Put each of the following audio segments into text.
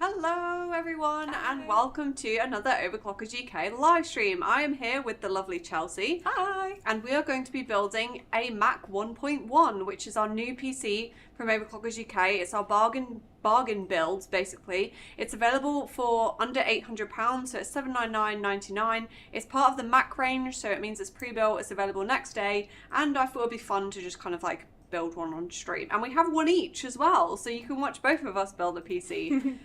Hello everyone. Hi. And welcome to another Overclockers UK live stream. I am here with the lovely Chelsea. Hi. And we are going to be building a Mac 1.1, which is our new PC from Overclockers UK. It's our bargain build, basically. It's available for under £800, so it's $799.99. It's part of the Mac range, so it means it's pre-built, it's available next day, and I thought it'd be fun to just kind of like build one on stream. And we have one each as well, so you can watch both of us build a PC.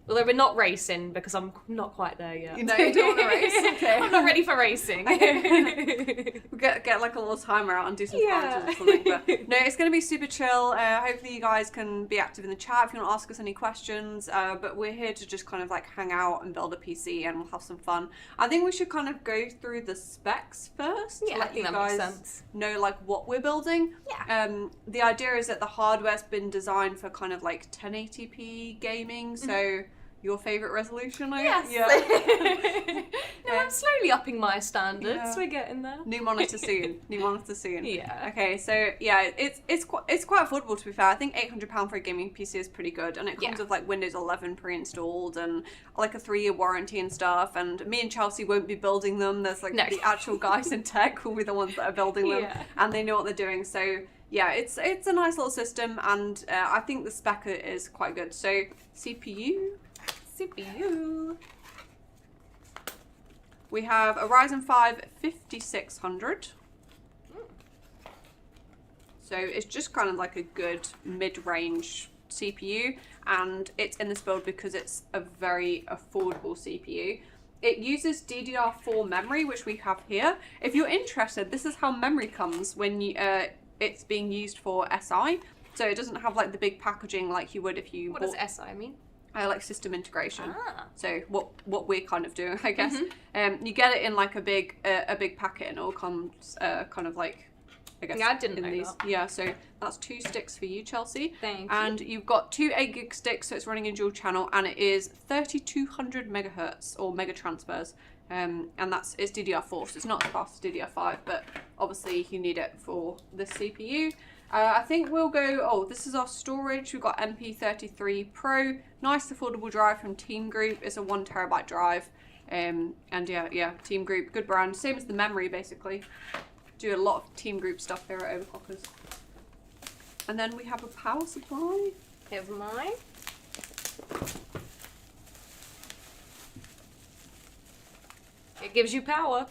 Although we're not racing because I'm not quite there yet. No, you don't want to race? Okay. I'm not ready for racing. We'll get like a little timer out and do some challenges or something. But no, it's going to be super chill. Hopefully you guys can be active in the chat if you want to ask us any questions. But we're here to just kind of like hang out and build a PC and we'll have some fun. I think we should kind of go through the specs first. Yeah, I think that makes sense. Know like what we're building. Yeah. The idea is that the hardware's been designed for kind of like 1080p gaming. So your favourite resolution, Yes. Yeah. No, I'm slowly upping my standards. Yeah. We're getting there. New monitor soon. New monitor soon. Yeah. Okay, so yeah, it's quite affordable, to be fair. I think £800 for a gaming PC is pretty good, and it comes with like Windows 11 pre-installed and like a 3-year warranty and stuff. And me and Chelsea won't be building them. There's like the actual guys in tech will be the ones that are building them, and they know what they're doing. So yeah, it's a nice little system, and I think the spec is quite good. So CPU. We have a Ryzen 5 5600. So it's just kind of like a good mid-range CPU, and it's in this build because it's a very affordable CPU. It uses DDR4 memory, which we have here. If you're interested, this is how memory comes when you, it's being used for SI. So it doesn't have like the big packaging like you would if you What does SI mean? like system integration. So what we're kind of doing, I guess. You get it in like a big packet, and it all comes kind of like, I guess. Yeah, I didn't in know these. that. Yeah, so that's 2 sticks for you, Chelsea. Thank you. And you've got 2 8GB sticks, so it's running in dual channel, and it is 3200 megahertz or mega transfers. And it's DDR4, so it's not as fast as DDR5, but obviously you need it for the CPU. I think we'll go, this is our storage. We've got MP33 Pro, nice affordable drive from Team Group. It's a 1TB drive. And yeah, Team Group, good brand. Same as the memory, basically. Do a lot of Team Group stuff here at Overclockers. And then we have a power supply. Here's mine. It gives you power.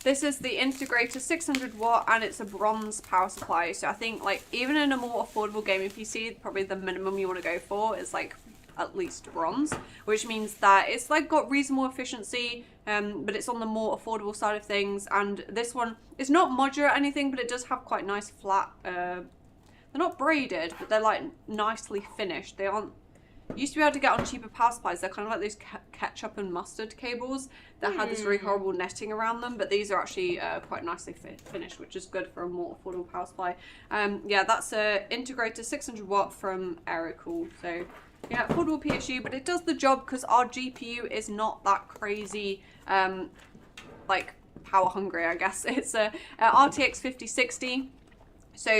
This is the Integrator 600 watt, and it's a bronze power supply. So I think like even in a more affordable gaming PC, probably the minimum you want to go for is like at least bronze, which means that it's like got reasonable efficiency, but it's on the more affordable side of things. And this one is not modular or anything, but it does have quite nice flat, they're not braided, but they're like nicely finished. They aren't, used to be able to get on cheaper power supplies. They're kind of like those ketchup and mustard cables that had this very horrible netting around them, but these are actually quite nicely finished, which is good for a more affordable power supply. Yeah, that's a Integrator 600 watt from Aerocool. So yeah, affordable PSU, but it does the job because our GPU is not that crazy, like power hungry, I guess. It's a RTX 5060. So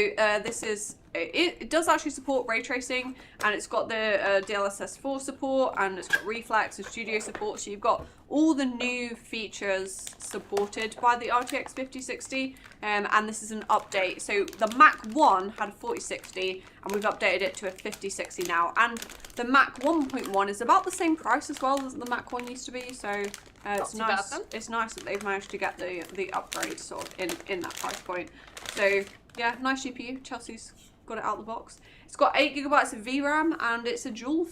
this is, it does actually support ray tracing, and it's got the DLSS 4 support, and it's got reflex and studio support. So you've got all the new features supported by the RTX 5060, and this is an update. So the Mac 1 had a 4060, and we've updated it to a 5060 now. And the Mac 1.1 is about the same price as well as the Mac 1 used to be. So it's nice. It's nice that they've managed to get the upgrade sort of in that price point. So yeah, nice GPU. Chelsea's got it out the box. It's got 8GB of VRAM, and it's a dual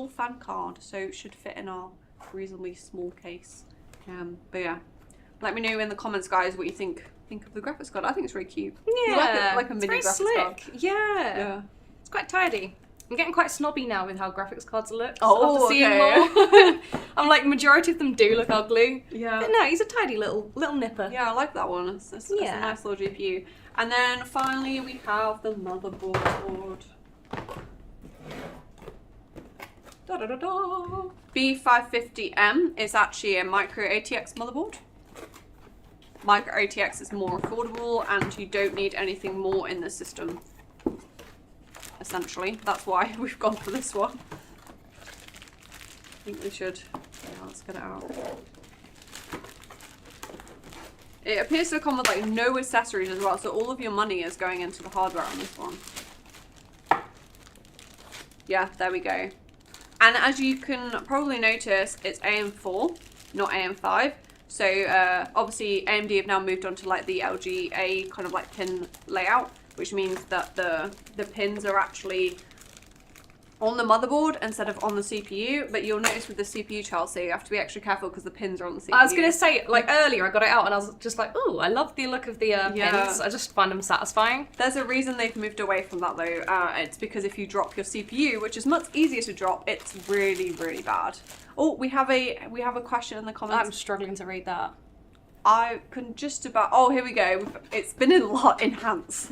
fan card, so it should fit in our reasonably small case. But yeah, let me know in the comments, guys, what you think of the graphics card. I think it's really cute. Yeah, like a mini very graphics slick. card. Yeah, it's quite tidy. I'm getting quite snobby now with how graphics cards look. Oh, after seeing more. I'm like, majority of them do look ugly. Yeah. But no, he's a tidy little nipper. Yeah, I like that one. It's a nice little GPU. And then finally we have the motherboard. B550M is actually a micro ATX motherboard. Micro ATX is more affordable, and you don't need anything more in the system. Essentially, that's why we've gone for this one. think we should. Yeah, let's get it out. It appears to come with like no accessories as well, so all of your money is going into the hardware on this one. Yeah, there we go. And as you can probably notice, it's AM4, not AM5. So obviously AMD have now moved on to like the LGA kind of like pin layout, which means that the pins are actually on the motherboard instead of on the CPU. But you'll notice with the CPU, Chelsea, you have to be extra careful because the pins are on the CPU. I was going to say, like earlier I got it out and I was just like, oh, I love the look of the pins. I just find them satisfying. There's a reason they've moved away from that though. It's because if you drop your CPU, which is much easier to drop, it's really, really bad. Oh, we have a question in the comments. I'm struggling to read that. I can just about. Oh, here we go. It's been enhanced.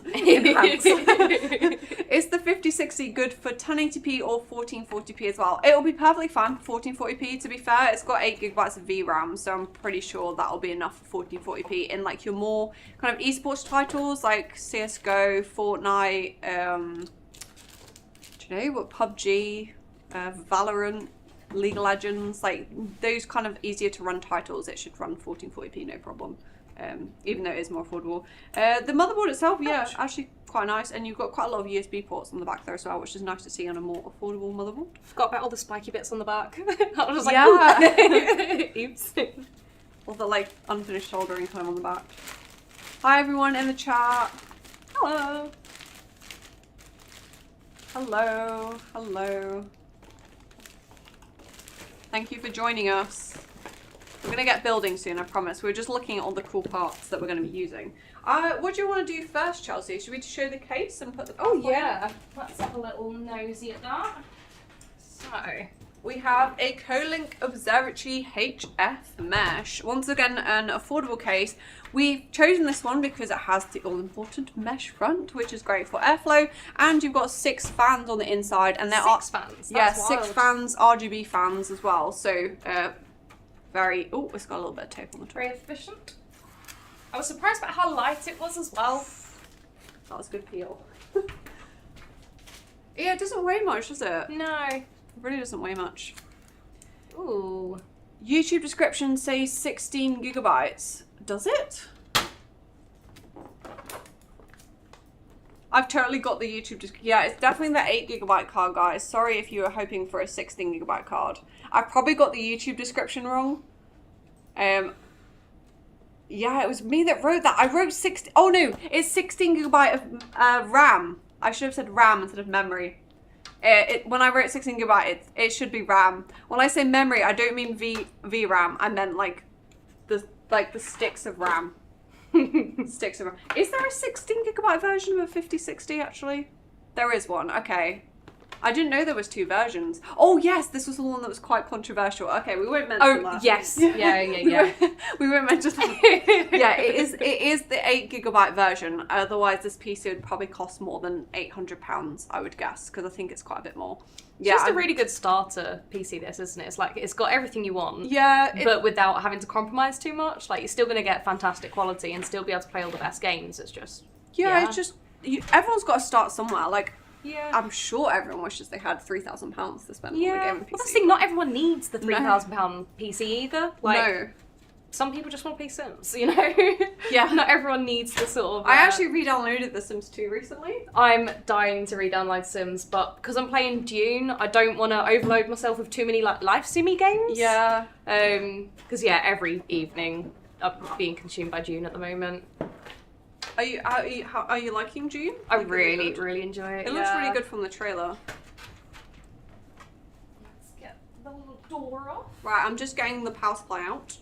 Is the 5060 good for 1080p or 1440p as well? It'll be perfectly fine for 1440p. To be fair, it's got 8 gigabytes of VRAM, so I'm pretty sure that'll be enough for 1440p in like your more kind of esports titles like CS:GO, Fortnite. Do you know what, PUBG, Valorant, League of Legends, like those kind of easier to run titles, it should run 1440p no problem, even though it is more affordable. The motherboard itself, yeah, actually quite nice, and you've got quite a lot of USB ports on the back there as well, which is nice to see on a more affordable motherboard. Forgot about all the spiky bits on the back. I was like, yeah. Oops. All the like unfinished soldering kind of on the back. Hi everyone in the chat. Hello. Hello. Hello. Thank you for joining us. We're going to get building soon, I promise. We're just looking at all the cool parts that we're going to be using. What do you want to do first, Chelsea? Should we show the case and put the... Oh, yeah. Let's have a little nosy at that. So, we have a Colink Observatory HF mesh. Once again, an affordable case. We've chosen this one because it has the all-important mesh front, which is great for airflow. And you've got 6 fans on the inside, and there are 6 fans. Yeah, That's 6 wild. fans, RGB fans as well. So very. Oh, it's got a little bit of tape on the top. Very efficient. I was surprised about how light it was as well. That was good peel. Yeah, it doesn't weigh much, does it? No. It really doesn't weigh much. Ooh. YouTube description says 16 gigabytes. Does it? I've totally got the YouTube description. Yeah, it's definitely the 8 gigabyte card, guys. Sorry if you were hoping for a 16 gigabyte card. I've probably got the YouTube description wrong. Yeah, it was me that wrote that. I wrote 60. Oh no, it's 16 gigabyte of RAM. I should have said RAM instead of memory. When I wrote 16 gigabyte, it should be RAM. When I say memory, I don't mean VRAM. I meant like the sticks of RAM. Sticks of RAM. Is there a 16 gigabyte version of a 5060 actually? There is one. Okay. I didn't know there was 2 versions. Oh yes, this was the one that was quite controversial. Okay, we won't mention that. Oh yes, yeah. We won't mention that. Yeah, it is the 8 gigabyte version. Otherwise, this PC would probably cost more than £800, I would guess, because I think it's quite a bit more. It's just a really good starter PC, this, isn't it? It's like, it's got everything you want. Yeah. But without having to compromise too much. Like, you're still going to get fantastic quality and still be able to play all the best games. It's just... Yeah, it's just... everyone's got to start somewhere. Like, yeah. I'm sure everyone wishes they had £3,000 to spend on a gaming PC. Well, that's the thing, not everyone needs the £3,000 PC either. Like, no. Some people just want to play Sims, you know? Yeah. Not everyone needs the sort of... I actually re-downloaded The Sims 2 recently. I'm dying to re-download Sims, but because I'm playing Dune, I don't want to overload myself with too many like life simmy games. Yeah. Because every evening I'm being consumed by Dune at the moment. Are you liking Dune? I really enjoy it. It looks really good from the trailer. Let's get the little door off. Right, I'm just getting the power supply out.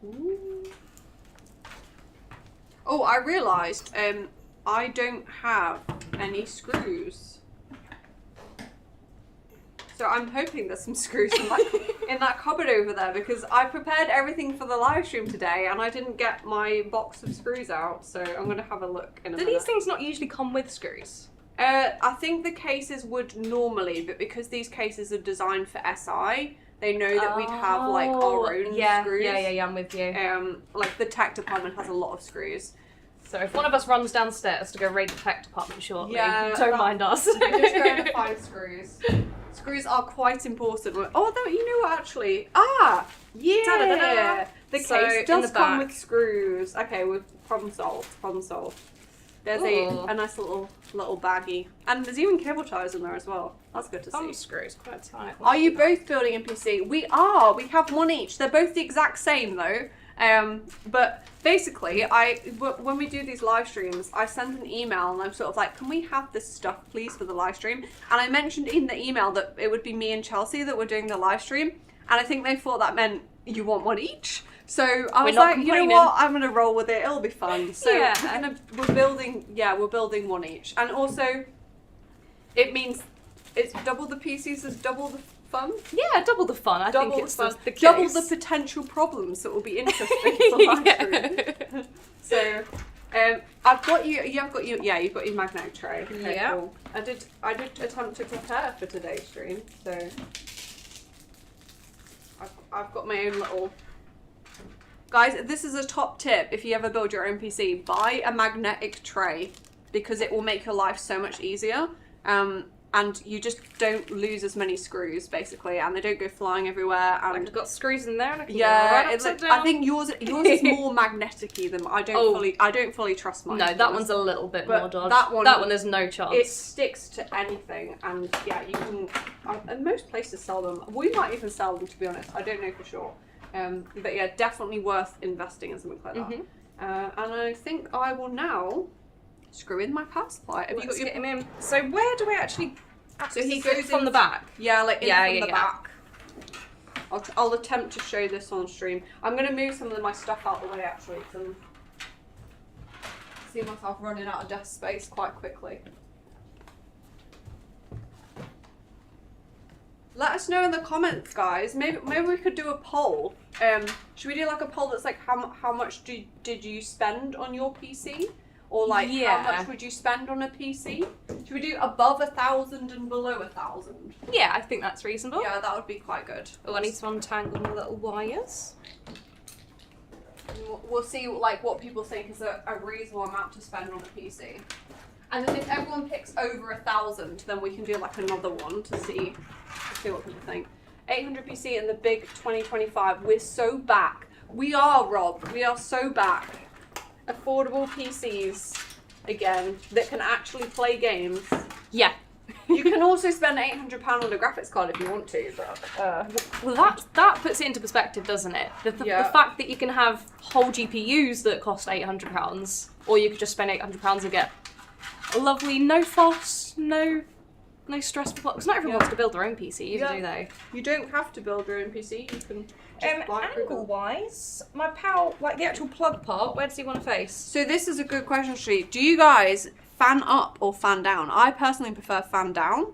Ooh. Oh, I realised I don't have any screws. So I'm hoping there's some screws in that cupboard over there, because I prepared everything for the live stream today and I didn't get my box of screws out, so I'm going to have a look in a minute. Do these things not usually come with screws? I think the cases would normally, but because these cases are designed for SI, they know that we'd have like our own screws. Yeah, I'm with you. Like the tech department has a lot of screws. So if one of us runs downstairs to go raid the tech department shortly, Yeah, don't mind us. We're just going to find screws. Screws are quite important. Oh, you know what, actually? Ah, yeah. Ta-da-da-da. The So, case in does the come back. with screws. Okay, we've problem solved. Problem solved. There's Ooh. a nice little baggie. And there's even cable ties in there as well. That's good to see. Thumb screws, quite tight. Are you both building a PC? We are. We have one each. They're both the exact same though. But basically, when we do these live streams, I send an email and I'm sort of like, can we have this stuff please for the live stream? And I mentioned in the email that it would be me and Chelsea that were doing the live stream. And I think they thought that meant you want one each. So I was like, you know what? I'm gonna roll with it. It'll be fun. So Yeah. we're building one each. And also, it means it's double the PCs is double the fun. Yeah, double the fun. I Double think it's the fun. the case. Double the potential problems that will be interesting for live stream. So, I've got you. You've got your magnetic tray. Okay, Yeah. cool. I did attempt to prepare for today's stream, so I've got my own little. Guys, this is a top tip. If you ever build your own PC, buy a magnetic tray because it will make your life so much easier. And you just don't lose as many screws, basically, and they don't go flying everywhere. And I've got screws in there. And I can yeah, go right I think yours is more magnetic-y than I don't fully trust mine. No, that one's a little bit But more dodge. that one- there's no chance. It sticks to anything, and yeah, you can. And most places sell them. We might even sell them, to be honest. I don't know for sure. But yeah, definitely worth investing in something like that. Mhm. And I think I will now screw in my power supply. Have you got your? get him in. So where do I actually? So he Is it goes from in- the back. Yeah, like in from the yeah. back. I'll attempt to show this on stream. I'm going to move some of my stuff out the way actually, because I see myself running out of desk space quite quickly. Let us know in the comments, guys. Maybe we could do a poll. Should we do like a poll that's like how much did you spend on your PC? Or like how much would you spend on a PC? Should we do above 1,000 and below 1,000? Yeah, I think that's reasonable. Yeah, that would be quite good. Oh, I need to untangle my little wires. We'll see like what people think is a reasonable amount to spend on a PC. And then if everyone picks over 1,000, then we can do like another one to see what people think. 800 PC in the big 2025. We're so back. We are, Rob. We are so back. Affordable PCs again that can actually play games. Yeah. You can also spend £800 on a graphics card if you want to, but Well, that puts it into perspective, doesn't it? The fact that you can have whole GPUs that cost £800, or you could just spend £800 and get a lovely, no fuss, no stressful. Because not everyone wants to build their own PC, either, do they? You don't have to build your own PC. You can just buy it. Angle-wise, my power, like the actual plug part, where does he want to face? So this is a good question, Street. Do you guys fan up or fan down? I personally prefer fan down.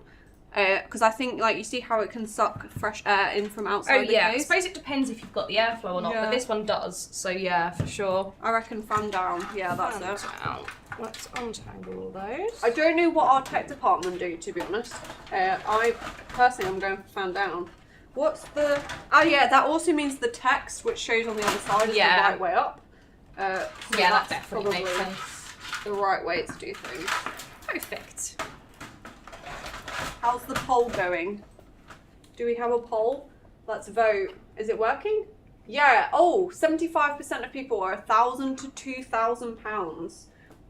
Because I think, like, you see how it can suck fresh air in from outside the I case? suppose it depends if you've got the airflow or not, Yeah. but this one does, so yeah, for sure. I reckon fan down. Yeah, that's Fan it. down. Let's untangle all those. I don't know what our tech department do, to be honest. I personally am going for fan down. What's the... Oh yeah, that also means the text, which shows on the other side, is the right way up. So yeah, that that's definitely makes probably sense. the right way to do things. Perfect. How's the poll going? Do we have a poll? Let's vote. Is it working? Yeah. Oh, 75% of people are £1,000 to £2,000.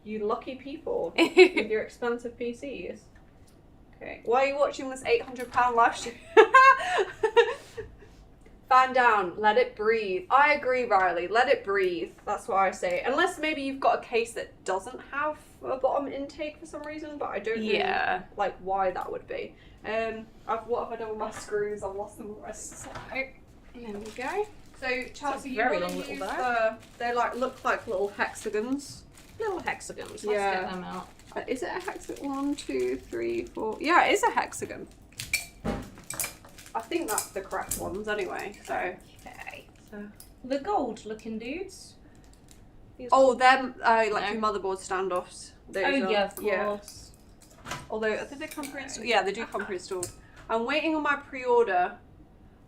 You lucky people with your expensive PCs. Okay. Why are you watching this £800 live stream? Fan down. Let it breathe. I agree, Riley. Let it breathe. That's what I say. Unless maybe you've got a case that doesn't have a bottom intake for some reason, but I don't know like why that would be. What have I done with my screws? I've lost them already. So, there we go. So Chelsea, you very want long to little use bag. they like look like little hexagons. Little hexagons. Let's Yeah. get them out. Is it a hexagon? 1, 2, 3, 4. Yeah, it is a hexagon. I think that's the correct ones anyway. So. Okay. The gold looking dudes. Oh, them like your motherboard standoffs. Those of course. Although I think they come pre-installed. Yeah, they do come pre-installed. I'm waiting on my pre-order.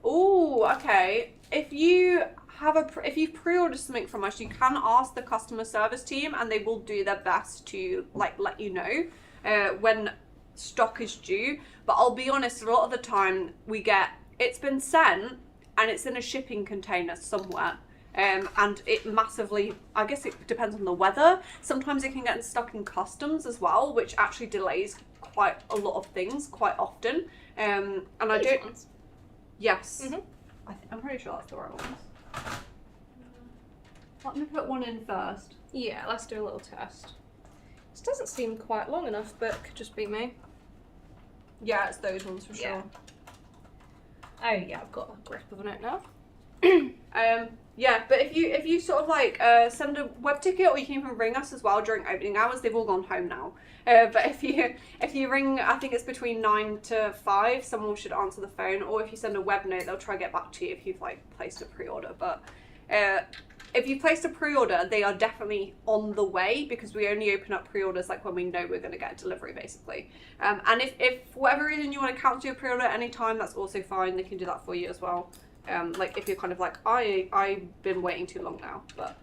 Oh, okay. If you pre-order something from us, you can ask the customer service team, and they will do their best to like let you know when stock is due. But I'll be honest, a lot of the time it's been sent and it's in a shipping container somewhere. And it massively, I guess it depends on the weather. Sometimes it can get stuck in customs as well, which actually delays quite a lot of things quite often. And I don't. Ones. Yes. I'm pretty sure that's the right ones. Let me put one in first. Yeah, let's do a little test. This doesn't seem quite long enough, but it could just be me. Yeah, it's those ones for sure. Oh yeah, I've got a grip of it now. Yeah, but if you sort of like send a web ticket, or you can even ring us as well during opening hours. They've all gone home now. But if you ring, I think it's between 9 to 5, someone should answer the phone. Or if you send a web note, they'll try to get back to you if you've like placed a pre-order. But if you placed a pre-order, they are definitely on the way, because we only open up pre-orders like when we know we're going to get a delivery, basically. And if for whatever reason you want to cancel your pre-order at any time, that's also fine. They can do that for you as well. Like if you're kind of like, I've been waiting too long now, but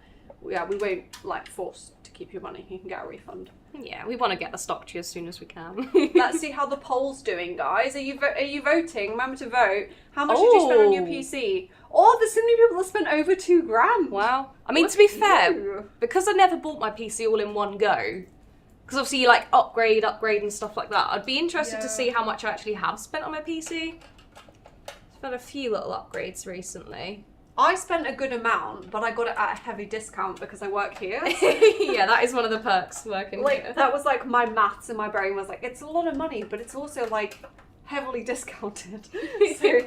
yeah, we won't like force to keep your money. You can get a refund. Yeah, we want to get the stock to you as soon as we can. Let's see how the poll's doing, guys. Are you voting? Remember to vote. How much did you spend on your PC? Oh, there's so many people that spent over £2,000. Wow. I mean, to be fair, because I never bought my PC all in one go, because obviously you like upgrade and stuff like that, I'd be interested to see how much I actually have spent on my PC. I've had a few little upgrades recently. I spent a good amount, but I got it at a heavy discount because I work here. Yeah, that is one of the perks working here. That was like my maths in my brain was like, it's a lot of money, but it's also like heavily discounted. So,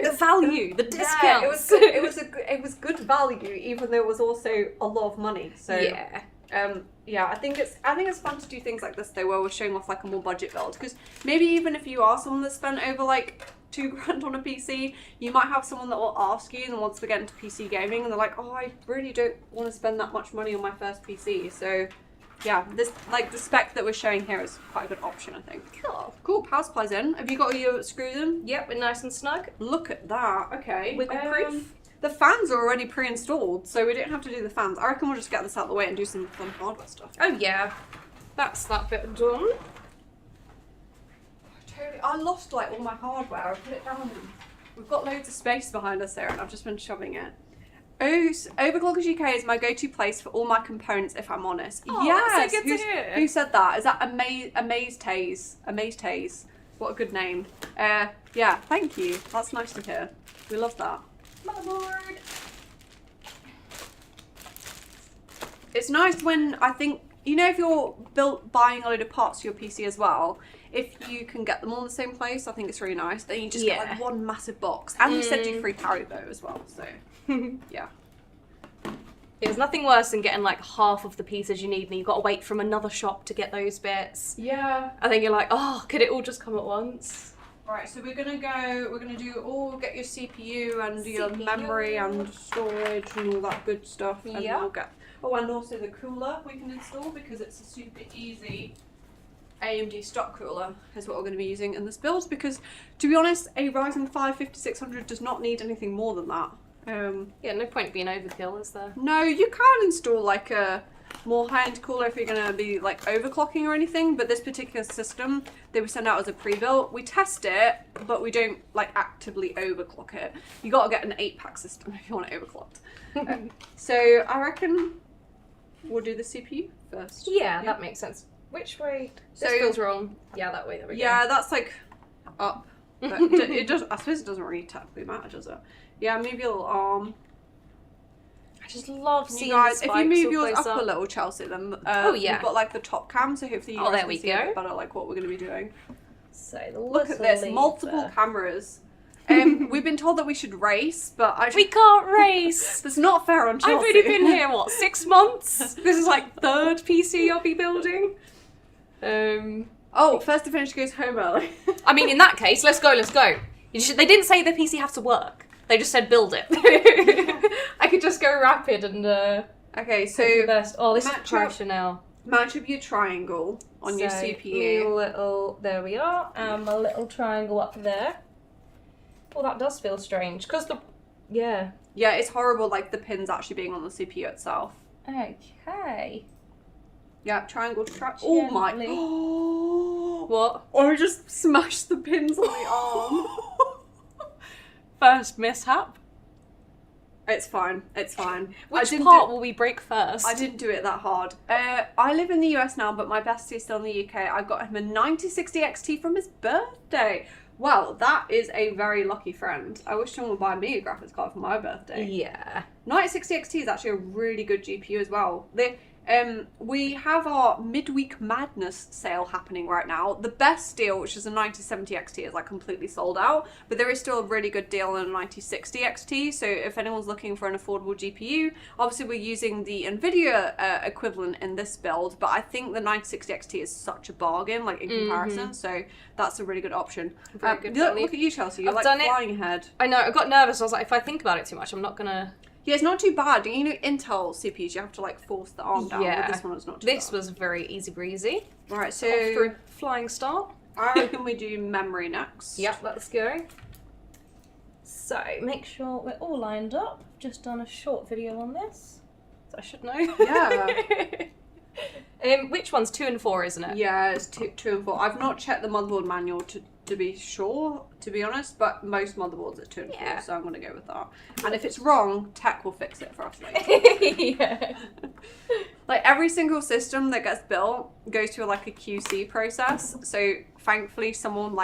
the value, the discounts. Yeah, it was good value, even though it was also a lot of money. So yeah, I think it's fun to do things like this though, where we're showing off like a more budget build, because maybe even if you are someone that spent over like £2,000 on a PC, you might have someone that will ask you and wants to get into PC gaming, and they're like, oh, I really don't want to spend that much money on my first PC. So yeah, this like the spec that we're showing here is quite a good option, I think. Cool. Power supply's in. Have you got your screws in? Yep, we're nice and snug. Look at that. Okay. Wiggle proof. The fans are already pre-installed, so we don't have to do the fans. I reckon we'll just get this out of the way and do some fun hardware stuff. Oh yeah, that's that bit done. Totally. I lost like all my hardware. I put it down. We've got loads of space behind us there, and I've just been shoving it. Overclockers UK is my go-to place for all my components, if I'm honest. Oh, yes. that's so good to hear. Who said that? Is that Amaze Taze? What a good name. Yeah, thank you. That's nice to hear. We love that. Motherboard. It's nice when, I think, you know, if you're buying a load of parts for your PC as well, if you can get them all in the same place, I think it's really nice. Then you just get like one massive box. And we send you free Haribo as well, so yeah. There's nothing worse than getting like half of the pieces you need and you've got to wait from another shop to get those bits. Yeah. I think you're like, oh, could it all just come at once? Right, so we're gonna get your CPU and your memory and storage and all that good stuff. And we'll get, and also the cooler we can install, because it's a super easy AMD stock cooler is what we're going to be using in this build, because to be honest, a Ryzen 5 5600 does not need anything more than that. Yeah, no point being overkill, is there? No, you can install like a more high-end cooler if you're going to be like overclocking or anything, but this particular system they were sent out as a pre-built. We test it, but we don't like actively overclock it. You got to get an 8-pack system if you want it overclocked. So I reckon we'll do the CPU first. Yeah, that makes sense. Which way? This feels wrong. Yeah, that way. There we go. Yeah, that's like up. But it does. I suppose it doesn't really technically matter, does it? Yeah, move your little arm. I just love seeing guys. the If spikes you move yours up a little, Chelsea, then we've got like the top cam, so hopefully you guys can see a bit better like what we're going to be doing. So look at this, multiple cameras. We've been told that we should race, but we can't race. That's not fair on Chelsea. I've only been here 6 months. This is like third PC I'll be building. Oh, first to finish goes home early. I mean, in that case, let's go. They didn't say the PC has to work. They just said build it. I could just go rapid and okay, so this is pressure now. Match up your triangle on your CPU. There we are, and a little triangle up there. Oh, that does feel strange because yeah, it's horrible. Like the pins actually being on the CPU itself. Okay. Yeah, triangle. Oh my! What? Or just smash the pins on the arm. First mishap. It's fine. It's fine. Which part will we break first? I didn't do it that hard. I live in the US now, but my bestie is still in the UK. I got him a 9060 XT from his birthday. Well, that is a very lucky friend. I wish someone would buy me a graphics card for my birthday. Yeah. 9060 XT is actually a really good GPU as well. We have our midweek madness sale happening right now. The best deal, which is a 9070 XT, is like completely sold out, but there is still a really good deal on a 9060 XT. So if anyone's looking for an affordable GPU, obviously we're using the Nvidia equivalent in this build, but I think the 9060 XT is such a bargain, like in comparison. So that's a really good option. Look at you, Chelsea. You're like flying ahead. I know. I got nervous. I was like, if I think about it too much, I'm not gonna. Yeah, it's not too bad. You know, Intel CPUs, you have to like force the arm down. Yeah. But this one is not too bad. This was very easy breezy. Right, so off for a flying start. I reckon we do memory next. Yep, let's go. So make sure we're all lined up. I've just done a short video on this, so I should know. Yeah. Which one's 2 and 4, isn't it? Yeah, it's 2 and 4. I've not checked the motherboard manual to be sure, to be honest, but most motherboards are 2 and 4, so I'm going to go with that. And if it's wrong, tech will fix it for us later. Yeah. Like every single system that gets built goes through like a QC process. So thankfully someone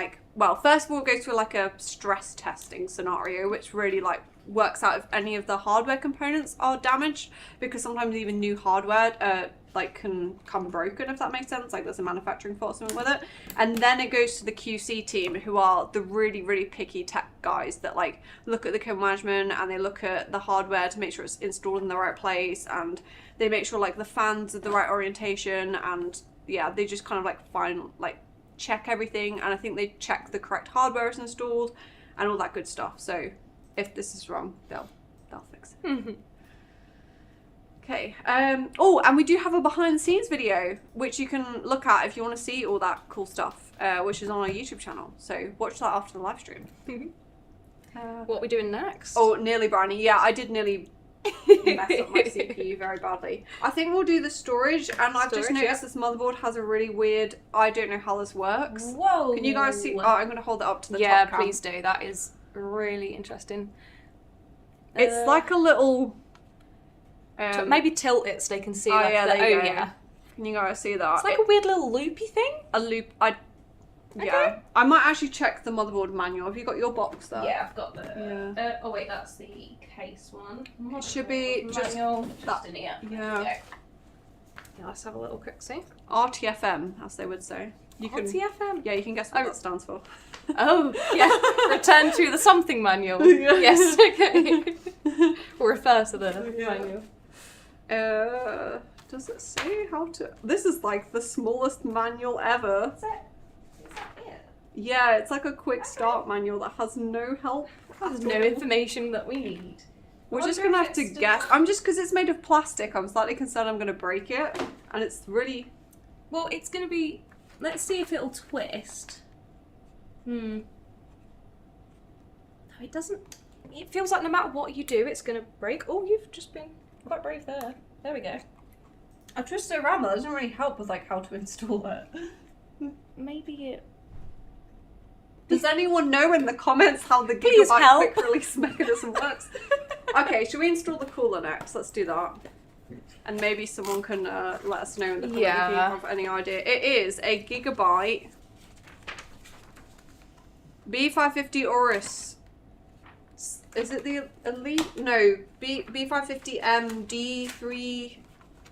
first of all it goes through like a stress testing scenario, which really like works out if any of the hardware components are damaged, because sometimes even new hardware can come broken, if that makes sense. Like there's a manufacturing fault or something with it, and then it goes to the QC team, who are the really picky tech guys that like look at the code management and they look at the hardware to make sure it's installed in the right place, and they make sure like the fans are the right orientation, and yeah, they just kind of check everything, and I think they check the correct hardware is installed and all that good stuff. So if this is wrong, they'll fix it. Okay. Oh, and we do have a behind the scenes video, which you can look at if you want to see all that cool stuff, which is on our YouTube channel. So watch that after the live stream. What are we doing next? Oh, nearly, Briony. Yeah, I did nearly mess up my CPU very badly. I think we'll do the storage, and I've just noticed this motherboard has a really weird, I don't know how this works. Whoa. Can you guys see? Oh, I'm going to hold it up to the top Yeah, cam. please do. That is really interesting. It's like a little... maybe tilt it so they can see. Oh, like yeah, the, there you go. Yeah. Can you guys see that? It's like a weird little loopy thing. A loop. Yeah. Okay. I might actually check the motherboard manual. Have you got your box there? Yeah, I've got the. Yeah. Oh wait, that's the case one. It should be just that in here. Yeah. Yeah, let's have a little quick see. RTFM, as they would say. You can. RTFM. Yeah, you can guess what that stands for. Oh, yeah. Return to the something manual. Yes. Okay. We'll refer to the manual. Does it say how to? This is like the smallest manual ever. Is that it? Yeah, it's like a quick start manual that has no help. There's no information that we need. We're just gonna have to guess. Because it's made of plastic, I'm slightly concerned I'm gonna break it, and it's really. Well, it's gonna be. Let's see if it'll twist. No, it doesn't. It feels like no matter what you do, it's gonna break. Oh, you've just been quite brave there. There we go. I twisted it around, but that doesn't really help with like how to install it. Maybe it. Does anyone know in the comments how the Please gigabyte help. quick release mechanism works? Okay, should we install the cooler next? Let's do that. And maybe someone can let us know in the comments if you have any idea. It is a Gigabyte B550 Aorus. Is it the Elite? No, B550M D3.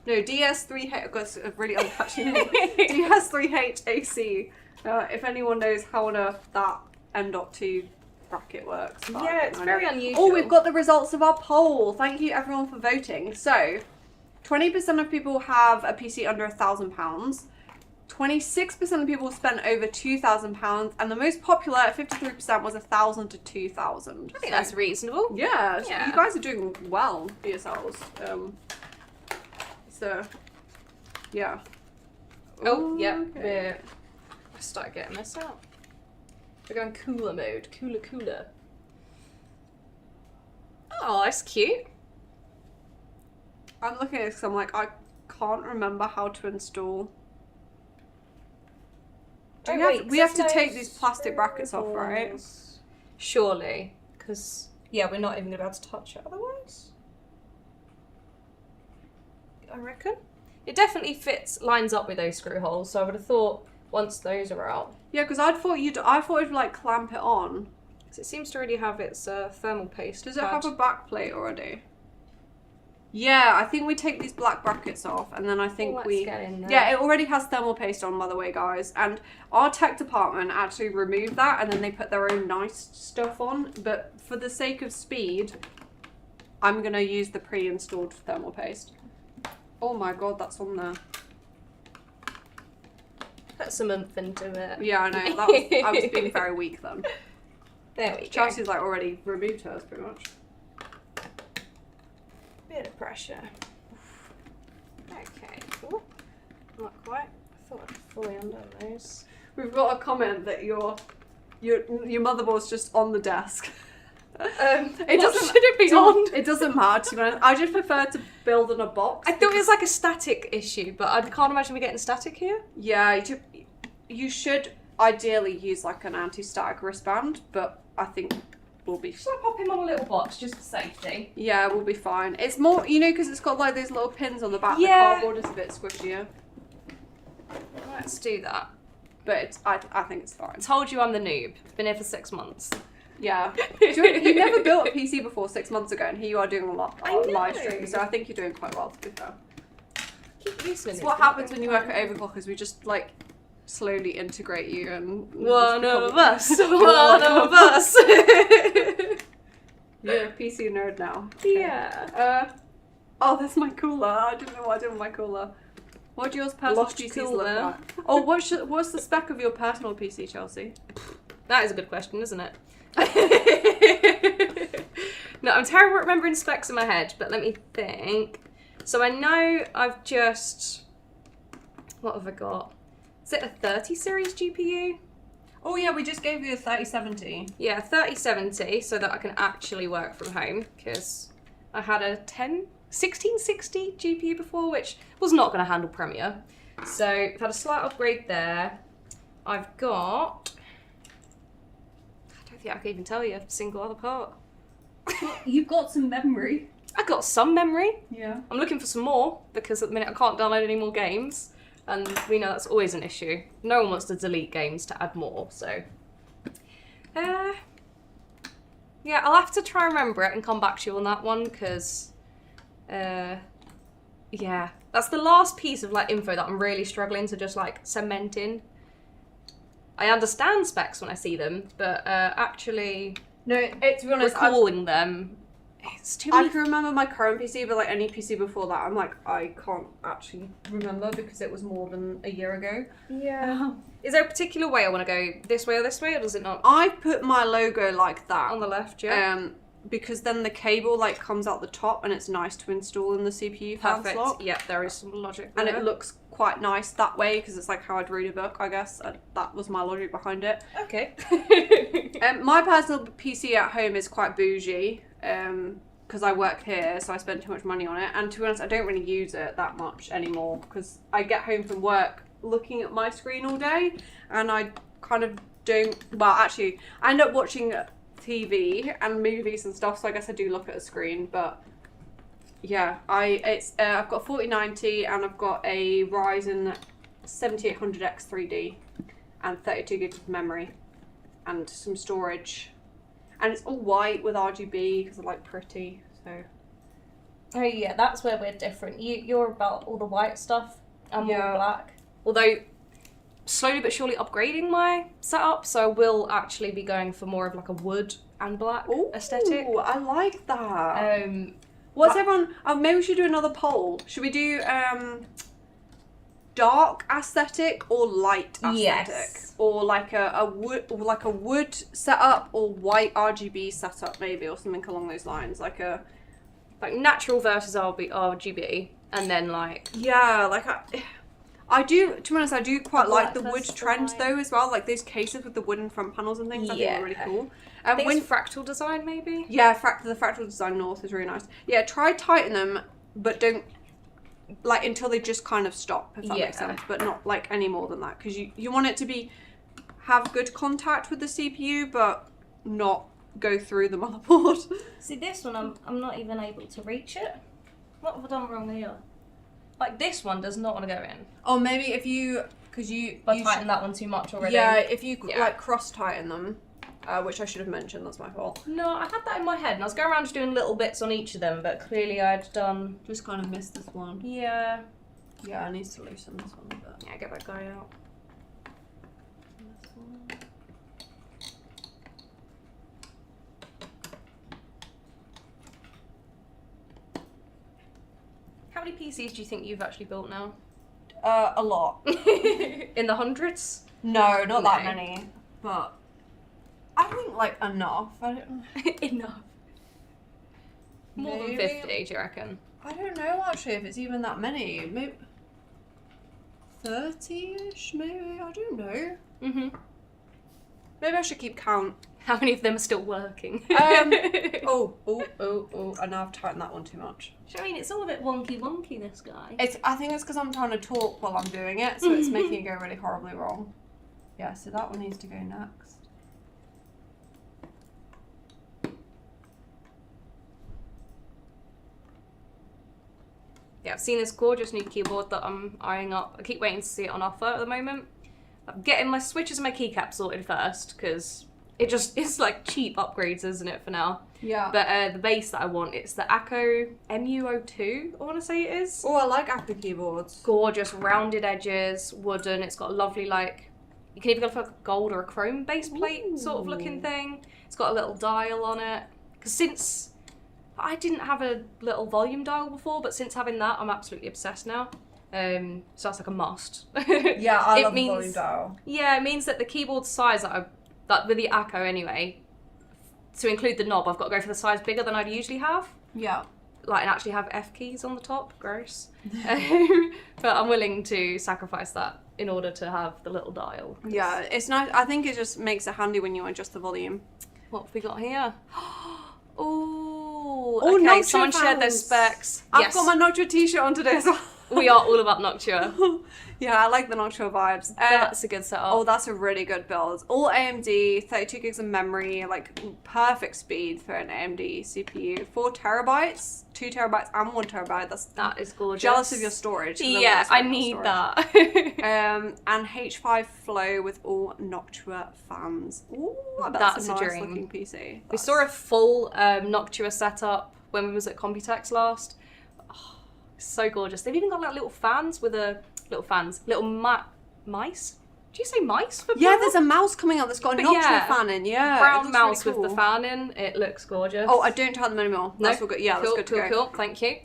No, DS3H. I've got a really uncatchy name. DS3H AC. If anyone knows how on earth that M.2 bracket works. Yeah, it's very unusual. Oh, we've got the results of our poll. Thank you everyone for voting. So, 20% of people have a PC under £1,000. 26% of people spent over £2,000, and the most popular at 53% was 1,000 to 2,000. I think that's reasonable. Yeah, you guys are doing well for yourselves. So, yeah. Oh, yeah. Okay. I start getting this out. We're going cooler mode. Cooler. Oh, that's cute. I'm looking at this because I'm like, I can't remember how to install. we have to take these plastic brackets off, right? Surely, because yeah, we're not even gonna be able to touch it otherwise. I reckon it definitely lines up with those screw holes. So I would have thought once those are out. Yeah, because I thought it'd like clamp it on. Because it seems to already have its thermal paste. Does it have a back plate already? Yeah, I think we take these black brackets off, and then I think yeah, it already has thermal paste on, by the way, guys. And our tech department actually removed that, and then they put their own nice stuff on. But for the sake of speed, I'm gonna use the pre-installed thermal paste. Oh my god, that's on there. Put some oomph into it. Yeah, I know. I was being very weak then. There we go. Chelsea's like already removed hers pretty much. Bit of pressure. Okay. Ooh, not quite. I thought I'd fully undone those. We've got a comment that your motherboard's just on the desk. It doesn't. Should it be on? It doesn't matter. To be honest. I just prefer to build in a box. I thought it was like a static issue, but I can't imagine we getting static here. Yeah, you should ideally use like an anti-static wristband, but I think we'll be. Should I pop him on a little box just for safety? Yeah, we'll be fine. It's more, because it's got like those little pins on the back. Yeah. The cardboard is a bit squishier. Let's do that. But I think it's fine. I told you I'm the noob. Been here for 6 months. Yeah. You never built a PC before 6 months ago, and here you are doing a live stream, so I think you're doing quite well, to be fair. Keep using It's what happens when you work at Overclockers. We just, like, slowly integrate you and... One of us! One of us! You're a PC nerd now. Okay. Yeah. Oh, that's my cooler. I didn't know what I did with my cooler. What do yours personal PCs look like? Oh, what's the spec of your personal PC, Chelsea? That is a good question, isn't it? No, I'm terrible at remembering specs in my head, but let me think. So I know I've just... What have I got? Is it a 30 series GPU? Oh yeah, we just gave you a 3070. Yeah, 3070, so that I can actually work from home, because I had a 1660 GPU before, which was not going to handle Premiere. So I've had a slight upgrade there. I've got... I don't think I can even tell you a single other part. You've got some memory. I got some memory. Yeah. I'm looking for some more, because at the minute I can't download any more games. And we know that's always an issue. No one wants to delete games to add more, so... yeah, I'll have to try and remember it and come back to you on that one, because... yeah, that's the last piece of like info that I'm really struggling to just like cement in. I understand specs when I see them, but actually... No, to be honest, recalling them... It's too many... I can remember my current PC, but like any PC before that, I'm like, I can't actually remember because it was more than a year ago. Yeah. Is there a particular way I want to go this way, or does it not? I put my logo like that. On the left, yeah. Because then the cable like comes out the top and it's nice to install in the CPU fan slot. Yeah, there is some logic there. And it looks quite nice that way because it's like how I'd read a book, I guess. That was my logic behind it. Okay. My personal PC at home is quite bougie. Because I work here, so I spend too much money on it. And to be honest, I don't really use it that much anymore because I get home from work looking at my screen all day, and I kind of don't. Well, actually, I end up watching TV and movies and stuff, so I guess I do look at a screen. But yeah, I've got 4090 and I've got a Ryzen 7800X 3D and 32 gigs of memory and some storage. And it's all white with RGB because I like pretty, so... Oh yeah, that's where we're different. You're about all the white stuff, I'm more black. Although, slowly but surely upgrading my setup, so I will actually be going for more of like a wood and black aesthetic. Oh, I like that. What's everyone... maybe we should do another poll. Should we do dark aesthetic or light aesthetic? Yes. Or like a wood setup or white RGB setup maybe, or something along those lines. Like natural versus RGB, and then like... Yeah, like I do, to be honest, I do quite like the wood trend though as well. Like those cases with the wooden front panels and things, I think are really cool. I think it's fractal design maybe? Yeah, the fractal design north is really nice. Yeah, try tighten them, but don't... Like until they just kind of stop, if that makes sense, but not like any more than that, because you want it to be have good contact with the CPU, but not go through the motherboard. See, this one, I'm not even able to reach it. What have I done wrong here? Like, this one does not want to go in. Or maybe if you, because I tightened that one too much already. Yeah, if you like cross tighten them, which I should have mentioned, that's my fault. No, I had that in my head, and I was going around just doing little bits on each of them, but clearly I'd done... Just kind of missed this one. Yeah. Yeah, I need to loosen this one a bit. Yeah, get that guy out. How many PCs do you think you've actually built now? A lot. In the hundreds? No, not that many. But I think like enough. I don't Enough. More than 50, do you reckon? I don't know actually if it's even that many. Maybe 30-ish, maybe. I don't know. Maybe I should keep count. How many of them are still working? Oh, and now I've tightened that one too much. I mean, it's all a bit wonky, this guy. I think it's because I'm trying to talk while I'm doing it, so it's making it go really horribly wrong. Yeah, so that one needs to go next. Yeah, I've seen this gorgeous new keyboard that I'm eyeing up. I keep waiting to see it on offer at the moment. I'm getting my switches and my keycap sorted first, because it's like cheap upgrades, isn't it, for now? Yeah. But the base that I want, it's the Acco MU02, I want to say it is. Oh, I like Acco keyboards. Gorgeous, rounded edges, wooden. It's got a lovely, like, you can either go for like a gold or a chrome base plate sort of looking thing. It's got a little dial on it. Because since I didn't have a little volume dial before, but since having that, I'm absolutely obsessed now. So that's like a must. Yeah, I love the volume dial. Yeah, it means that the keyboard size that with the Acco anyway, to include the knob, I've got to go for the size bigger than I'd usually have. Yeah. Like, and actually have F keys on the top. Gross. But I'm willing to sacrifice that in order to have the little dial. Yeah, it's nice. I think it just makes it handy when you adjust the volume. What have we got here? Oh, okay. Noctua someone shared their specs. I've got my Noctua t-shirt on today as well. We are all about Noctua. Yeah, I like the Noctua vibes. That's a good setup. Oh, that's a really good build. All AMD, 32 gigs of memory, like perfect speed for an AMD CPU. 4 terabytes, 2 terabytes, and 1 terabyte. That is gorgeous. Jealous of your storage. Yeah, I need that. And H5 Flow with all Noctua fans. Ooh, that's a nice dream. looking PC. We saw a full Noctua setup when we was at Computex last. Oh, so gorgeous. They've even got like little fans with little mice. Do you say mice for Yeah, there's a mouse coming up that's got a Noctua fan in. Yeah, brown mouse really cool. with the fan in. It looks gorgeous. Oh, I don't tell them anymore. That's all good. Yeah, cool, that's good to go. Cool. Thank you.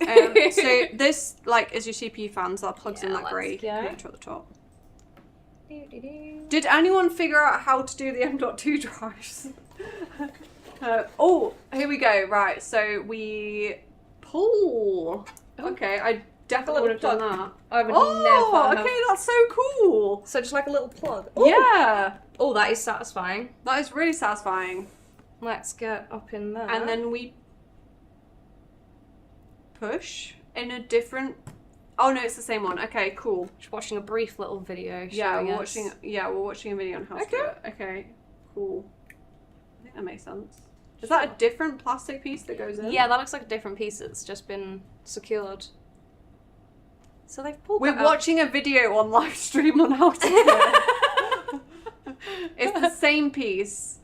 So this like is your CPU fan, so that plugs in that grey connector at the top. Did anyone figure out how to do the M.2 drives? Oh, here we go. Right, so we pull. Okay, I definitely would have done that. I would never. Okay, that's so cool. So just like a little plug. Ooh. Yeah. Oh, that is satisfying. That is really satisfying. Let's get up in there. And then we push in a different. Oh no, it's the same one. Okay, cool. Just watching a brief little video. Yeah, we're watching a video on how to do it. Okay, cool. I think that makes sense. Is that a different plastic piece that goes in? Yeah, that looks like a different piece that's just been secured. So they've pulled We're watching a video on live stream on how to do it. It's the same piece.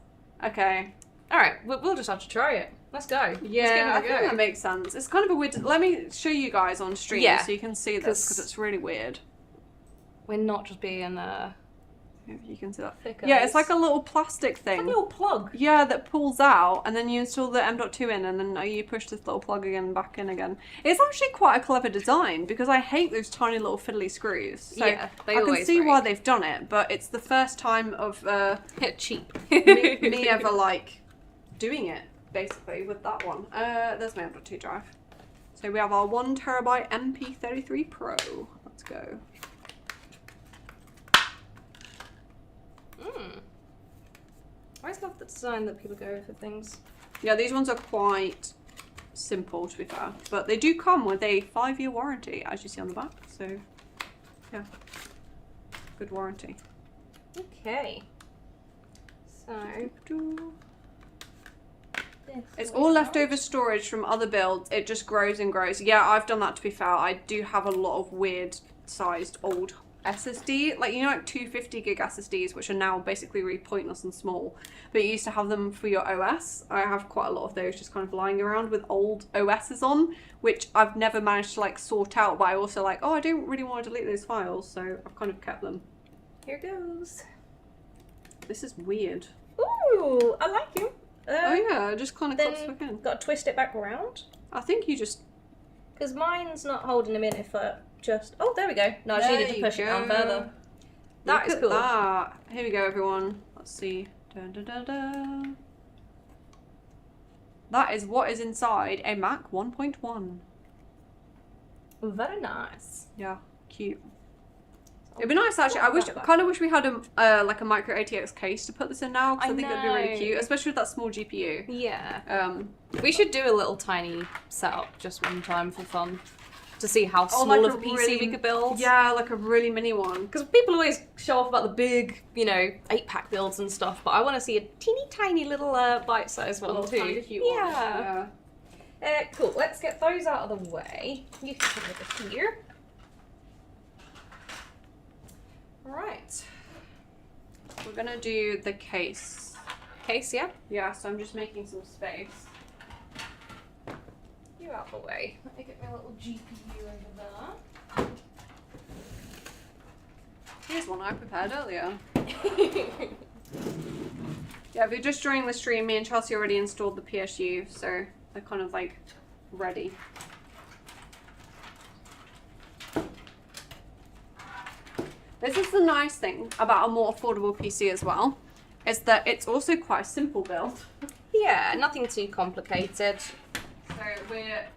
Okay. Alright, we'll just have to try it. Let's go. Yeah, I think that makes sense. It's kind of a weird... Let me show you guys on stream so you can see this, because it's really weird. We're not just being... If you can see that. Thicker. Yeah, it's like a little plastic thing. It's like a little plug. Yeah, that pulls out, and then you install the M.2 in, and then you push this little plug again back in again. It's actually quite a clever design, because I hate those tiny little fiddly screws. So yeah, I can see why they've done it, but it's the first time of cheap me ever like doing it, basically, with that one. There's my M.2 drive. So we have our 1 terabyte MP33 Pro. Let's go. I always love the design that people go for things. Yeah, these ones are quite simple, to be fair. But they do come with a 5-year warranty, as you see on the back. So, yeah. Good warranty. Okay. So. It's all leftover storage from other builds. It just grows and grows. Yeah, I've done that, to be fair. I do have a lot of weird sized old SSD. Like, you know, like 250 gig SSDs, which are now basically really pointless and small. But you used to have them for your OS. I have quite a lot of those just kind of lying around with old OSs on, which I've never managed to like sort out. But I also like, oh, I don't really want to delete those files. So I've kind of kept them. Here goes. This is weird. Ooh, I like you. Oh yeah, it just kind of clips back in. Got to twist it back around. I think you just... Because mine's not holding them in if I just... Oh, there we go. No, I just needed to push it down further. That is cool. That. Here we go, everyone. Let's see. Dun, dun, dun, dun. That is what is inside a Mac 1.1. Very nice. Yeah, cute. It'd be nice actually. I kind of wish we had a like a micro ATX case to put this in now, because I think it'd be really cute, especially with that small GPU. Yeah. We should do a little tiny setup just one time for fun, to see how small of a PC we could build. Yeah, like a really mini one. Because people always show off about the big, you know, 8-pack builds and stuff, but I want to see a teeny tiny little bite-sized one too. Tiny cute one. Yeah. Cool. Let's get those out of the way. You can put it over here. Right. We're gonna do the case. Case, yeah? Yeah, so I'm just making some space. You out the way. Let me get my little GPU over there. Here's one I prepared earlier. Yeah, if you're just joining the stream, me and Chelsea already installed the PSU, so they're kind of like ready. This is the nice thing about a more affordable PC as well, is that it's also quite a simple build. Yeah, nothing too complicated. So we're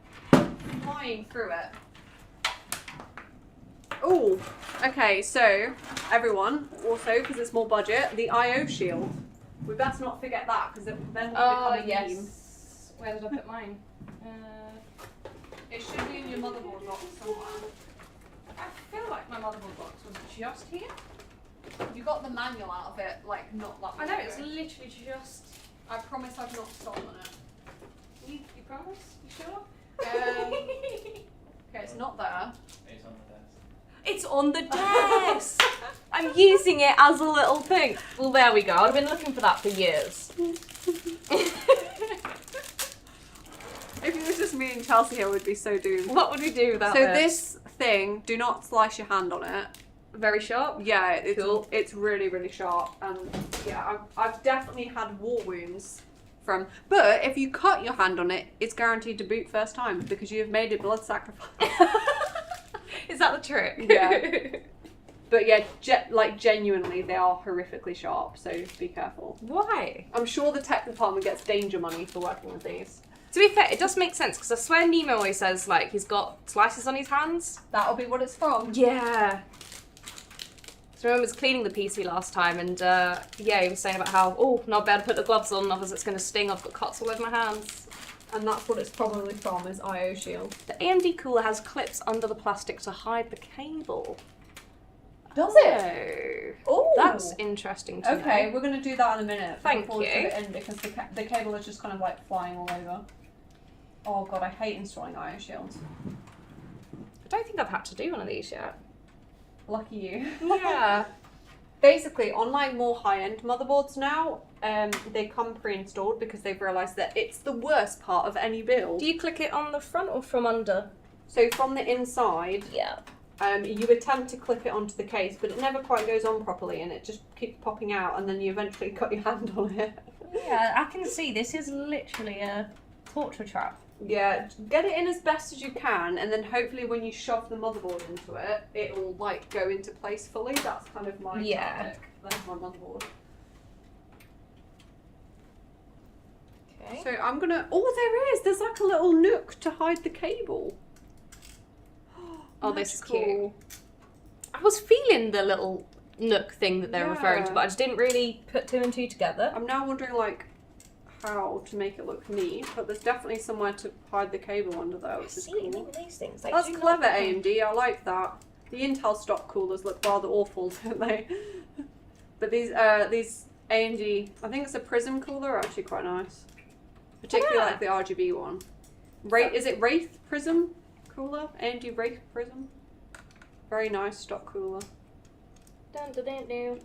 flying through it. Oh, okay, so everyone, also, because it's more budget, the I/O shield. We best not forget that, because then we'll become a meme. Where did I put mine? It should be in your motherboard box somewhere. I feel like my motherboard box was just here. You got the manual out of it, like, not that I long know, ago. it's literally just... I promise I've not stolen it. You promise? You sure? Okay, it's not there. It's on the desk! I'm using it as a little thing. Well, there we go. I've been looking for that for years. If it was just me and Chelsea here, we'd be so doomed. What would we do without So this thing, do not slice your hand on it. Very sharp? Yeah, it's, Cool. it's really, really sharp. And yeah, I've definitely had war wounds from... But if you cut your hand on it, it's guaranteed to boot first time, because you have made a blood sacrifice. Is that the trick? Yeah. But yeah, like genuinely, they are horrifically sharp, so be careful. Why? I'm sure the tech department gets danger money for working with these. To be fair, it does make sense, because I swear Nemo always says, like, he's got slices on his hands. That'll be what it's from. Yeah. So I remember I was cleaning the PC last time, and yeah, he was saying about how, oh, not bad to put the gloves on, otherwise it's going to sting, I've got cuts all over my hands. And that's what it's probably from, is I/O shield. The AMD cooler has clips under the plastic to hide the cable. Does it? Oh, that's interesting to Okay, know. we're going to do that in a minute. Thank before we you. put it in, because the cable is just kind of like flying all over. Oh god, I hate installing I/O shields. I don't think I've had to do one of these yet. Lucky you. Yeah. Basically, on like more high-end motherboards now, they come pre-installed because they've realised that it's the worst part of any build. Do you click it on the front or from under? So from the inside, Yeah. you attempt to clip it onto the case, but it never quite goes on properly, and it just keeps popping out, and then you eventually cut your hand on it. Yeah, I can see this is literally a torture trap. Yeah, get it in as best as you can, and then hopefully when you shove the motherboard into it, it'll like go into place fully. That's kind of my tactic. That's my motherboard. Okay. So I'm gonna. Oh, there is. There's like a little nook to hide the cable. Oh, this is Magical. cute. I was feeling the little nook thing that they're referring to, but I just didn't really put two and two together. I'm now wondering like how to make it look neat, but there's definitely somewhere to hide the cable under there, which is cool. These things. That's clever, AMD. I like that. The Intel stock coolers look rather awful, don't they? But these AMD, I think it's a Prism cooler, actually quite nice. Particularly like the RGB one. Is it Wraith Prism cooler? AMD Wraith Prism? Very nice stock cooler. Dun, dun, dun, dun.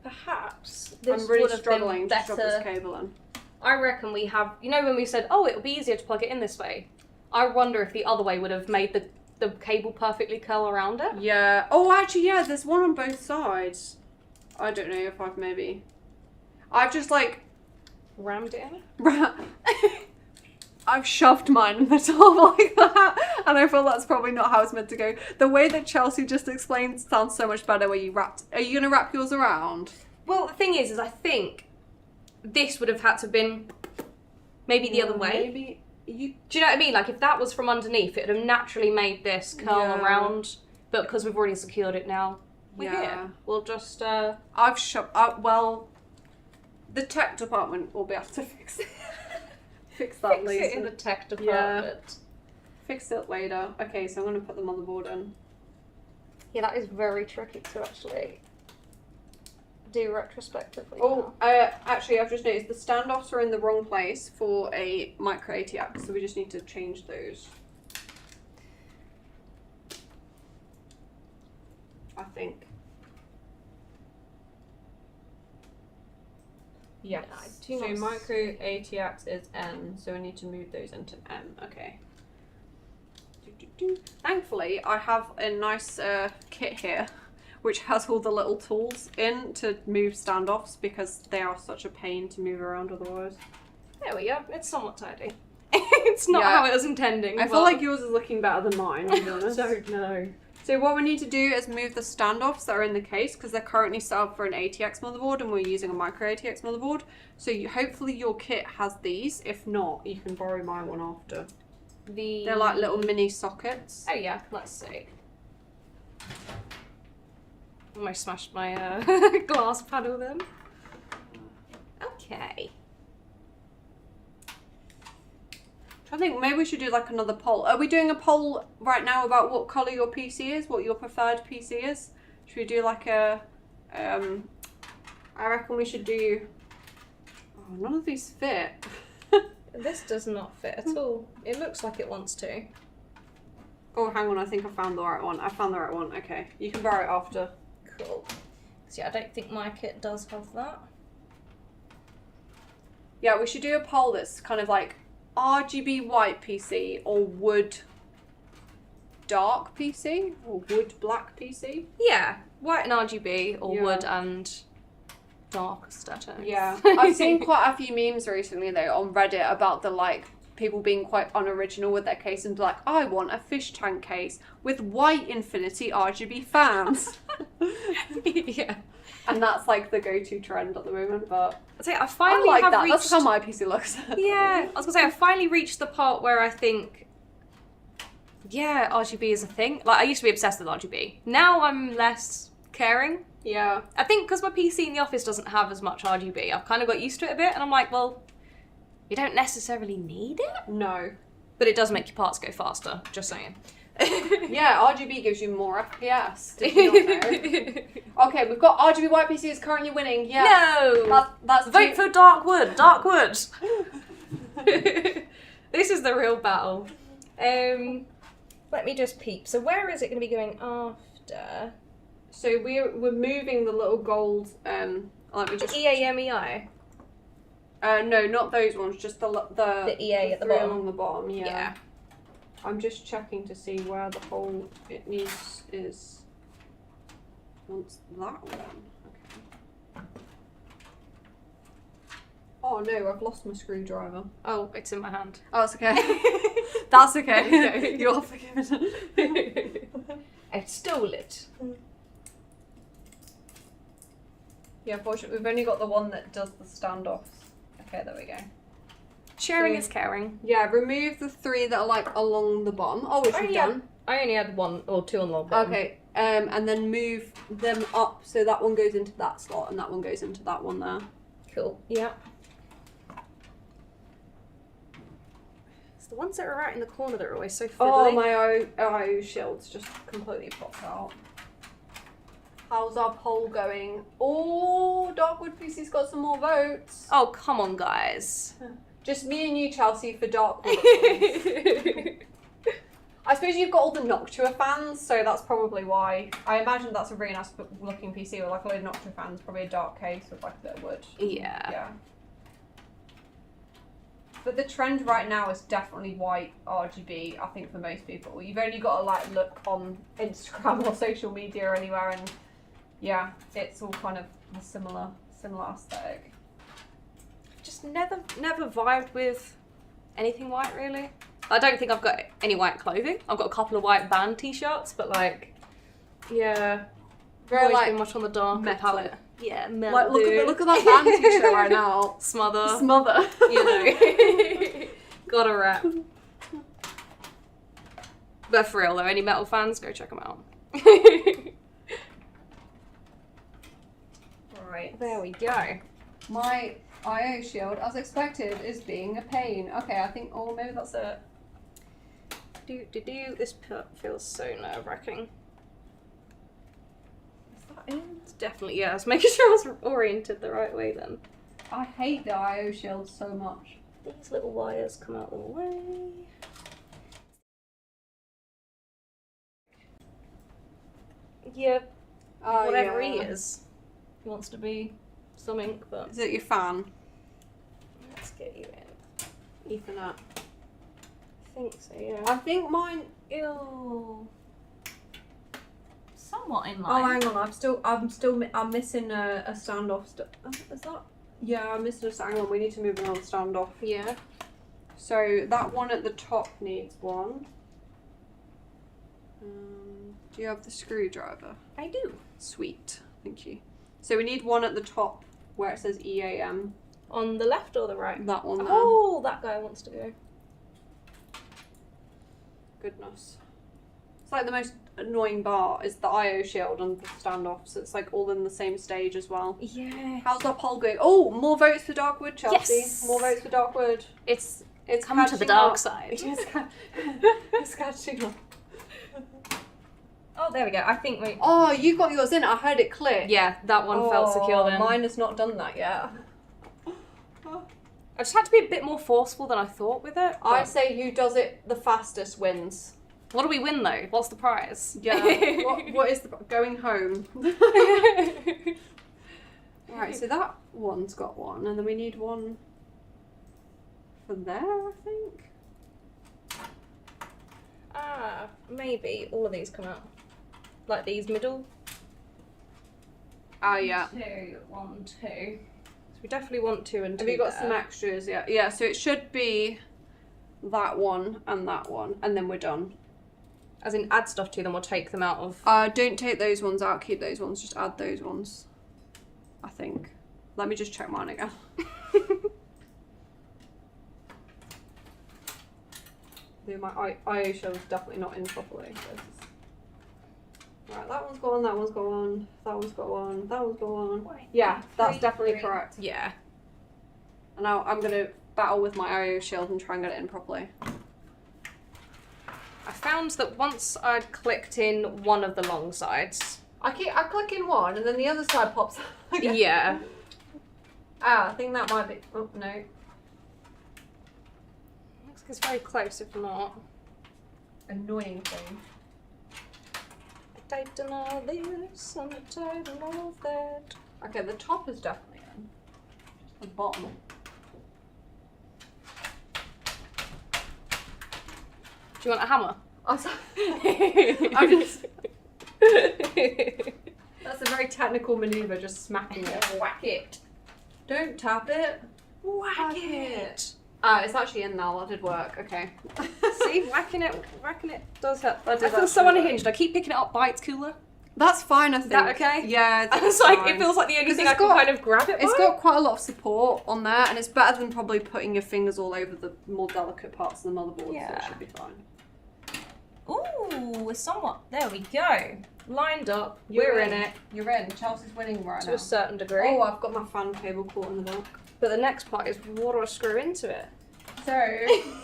Perhaps this I'm really would have struggling been to shove this better. cable in. I reckon we have, you know when we said, oh, it'll be easier to plug it in this way? I wonder if the other way would have made the cable perfectly curl around it. Yeah. Oh, actually, yeah, there's one on both sides. I don't know if I've just like... Rammed it in? I've shoved mine in the top like that, and I feel that's probably not how it's meant to go. The way that Chelsea just explained sounds so much better where you wrapped... Are you going to wrap yours around? Well, the thing is I think this would have had to have been maybe the other way. Maybe you... Do you know what I mean? Like, if that was from underneath, it would have naturally made this curl around, but because we've already secured it now, we're here. We'll just, I've shoved... well, the tech department will be able to fix it. Fix that later. Fix it in the tech department. Yeah. Fix it later. Okay, so I'm going to put the motherboard in. Yeah, that is very tricky to actually do retrospectively. Oh, actually, I've just noticed the standoffs are in the wrong place for a micro ATX, so we just need to change those. I think. Yes. Yeah, so micro ATX is N, so we need to move those into M. Okay. Thankfully, I have a nice kit here, which has all the little tools in to move standoffs because they are such a pain to move around otherwise. There we go. It's somewhat tidy. It's not how it was intending. I feel like yours is looking better than mine, to be honest. I don't know. So what we need to do is move the standoffs that are in the case because they're currently set up for an ATX motherboard and we're using a micro ATX motherboard. So hopefully your kit has these. If not, you can borrow my one after. They're like little mini sockets. Oh yeah, let's see. Almost smashed my glass panel then. Okay. I think maybe we should do like another poll. Are we doing a poll right now about what colour your PC is? What your preferred PC is? Should we do like a... I reckon we should do... Oh, none of these fit. This does not fit at all. It looks like it wants to. Oh, hang on. I think I found the right one. I found the right one. Okay. You can borrow it after. Cool. So yeah, I don't think my kit does have that. Yeah, we should do a poll that's kind of like RGB white PC or wood dark PC or wood black PC. Yeah, white and RGB or Yeah. wood and dark aesthetic. Yeah, I've seen quite a few memes recently though on Reddit about the like people being quite unoriginal with their case and be like, I want a fish tank case with white infinity RGB fans. Yeah. And that's like the go-to trend at the moment, but I'd say I finally I like have that. reached... That's how my PC looks. Yeah, I was gonna say I finally reached the part where I think, yeah, RGB is a thing. Like I used to be obsessed with RGB. Now I'm less caring. Yeah. I think because my PC in the office doesn't have as much RGB, I've kind of got used to it a bit, and I'm like, well, you don't necessarily need it, No. but it does make your parts go faster. Just saying. Yeah, RGB gives you more FPS. Did you not know? Okay, we've got RGB white PC is currently winning. Yeah. No. That's Vote for dark wood. Dark wood. This is the real battle. Let me just peep. So where is it going to be going after? So we're moving the little gold. Let me just. EAMEI. No, not those ones. Just the EA at the three bottom. along the bottom. Yeah. Yeah. I'm just checking to see where the hole it needs is. Wants that one. Okay. Oh no, I've lost my screwdriver. Oh, it's in my hand. Oh, it's okay. That's okay. You're forgiven. I stole it. Yeah, fortunately, we've only got the one that does the standoffs. Okay, there we go. Sharing So- is caring. Yeah, remove the three that are like along the bottom. Oh, which we've done. I only had one or two on the bottom. Okay, and then move them up so that one goes into that slot and that one goes into that one there. Cool. Yeah. It's the ones that are right in the corner that are always so fiddly. Oh, my IO shields just completely popped out. How's our poll going? Oh, Darkwood PC's got some more votes. Oh, come on, guys. Just me and you, Chelsea, for Darkwood. I suppose you've got all the Noctua fans, so that's probably why. I imagine that's a really nice looking PC with like a load of Noctua fans, probably a dark case with like a bit of wood. Yeah. Yeah. But the trend right now is definitely white RGB, I think, for most people. You've only got to like look on Instagram or social media or anywhere, and yeah, it's all kind of a similar aesthetic. Just never vibed with anything white, really. I don't think I've got any white clothing. I've got a couple of white band t-shirts, but like, yeah, Very always like been much on the darker metal. palette. Yeah, metal. Like look at that band t-shirt right now. Smother. You know. Gotta rap. But for real though, any metal fans, go check them out. Right. There we go. My IO shield, as expected, is being a pain. Okay, I think, oh, maybe that's it. This feels so nerve-wracking. Is that in? It's definitely, yeah, I was making sure I was oriented the right way then. I hate the IO shield so much. These little wires come out all the way. Yeah, whatever he is. He wants to be something, but... Is it your fan? Let's get you in. Ethernet. I think so, yeah. I think mine... Ew. Somewhat in Oh, line. hang on. I'm missing a standoff. Is that? Yeah, I'm missing a stand. Hang on, we need to move another standoff. Yeah. So that one at the top needs one. Do you have the screwdriver? I do. Sweet, thank you. So we need one at the top where it says EAM. On the left or the right? That one there. Oh, that guy wants to go. Goodness. It's like the most annoying bar is the IO shield and the standoffs. It's like all in the same stage as well. Yeah. How's our poll going? Oh, more votes for Darkwood, Chelsea. Yes. More votes for Darkwood. It's It's come to the dark side. It's catching up. Oh, there we go. I think we... Oh, you got yours in. I heard it click. Yeah, that one felt secure then. Mine has not done that yet. I just had to be a bit more forceful than I thought with it. I say who does it the fastest wins. What do we win though? What's the prize? Yeah. what is the going home? Right, so that one's got one, and then we need one for there, I think. Ah, maybe all of these come out. Like these middle. Oh, yeah. 2, 1, 2. So we definitely want 2 and 2. Have you got there. some extras? Yeah. Yeah, so it should be that one, and then we're done. As in add stuff to them or take them out of... Don't take those ones out, keep those ones, just add those ones. I think. Let me just check mine again. My IO shell is definitely not in properly. Right, that one's gone, that one's gone, that one's gone, that one's gone. Yeah, that's definitely correct. Yeah. And now I'm going to battle with my IO shield and try and get it in properly. I found that once I'd clicked in one of the long sides... I click in one and then the other side pops up again. Yeah. I think that might be... Oh, no. Looks like it's very close, if not. Annoying thing. I don't know this, and I don't know that. Okay, the top is definitely in. The bottom. Do you want a hammer? That's a very technical manoeuvre, just smacking it. Whack it. Don't tap it. Whack it. It's actually in now. That did work. Okay. See, whacking it does help. I did feel so unhinged. I keep picking it up by its cooler. That's fine, I think. Is that okay? Yeah, it's like it feels like the only thing I can kind of grab it by. It's got quite a lot of support on there, and it's better than probably putting your fingers all over the more delicate parts of the motherboard. Yeah. So it should be fine. Ooh, we're somewhat. There we go. Lined up. We're We're in it. You're in. Chelsea's winning right now. To a certain degree. Oh, I've got my fan cable caught in the back. But the next part is what do I screw into it? So,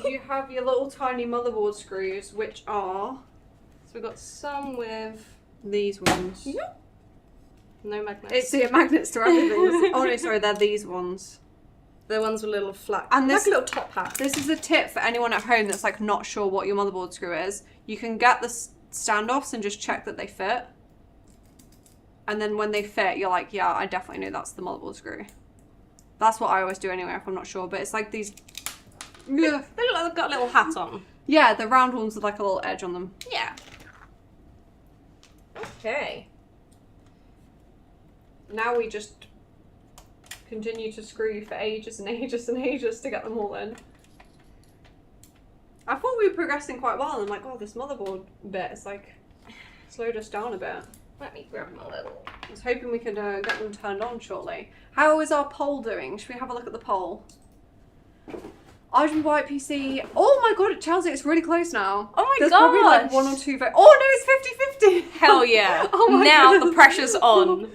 you have your little tiny motherboard screws, which are... So we've got some with... these ones. Yep. No magnets. It's the magnets to everything. Oh no, sorry, they're these ones. The ones with little flat, and this, like a little top hat. This is a tip for anyone at home that's like not sure what your motherboard screw is. You can get the standoffs and just check that they fit. And then when they fit, you're like, yeah, I definitely know that's the motherboard screw. That's what I always do anyway if I'm not sure. But it's like these... They've got a little hat on. Yeah, the round ones with like a little edge on them. Yeah. Okay. Now we just continue to screw for ages and ages and ages to get them all in. I thought we were progressing quite well, and I'm like, oh, this motherboard bit is like slowed us down a bit. Let me grab my little... I was hoping we could get them turned on shortly. How is our poll doing? Should we have a look at the poll? Argent White PC. Oh my god, Chelsea, it's really close now. Oh my There's gosh. probably like 1 or 2 votes. Oh no, it's 50-50. Hell yeah. Oh my now goodness. the pressure's on.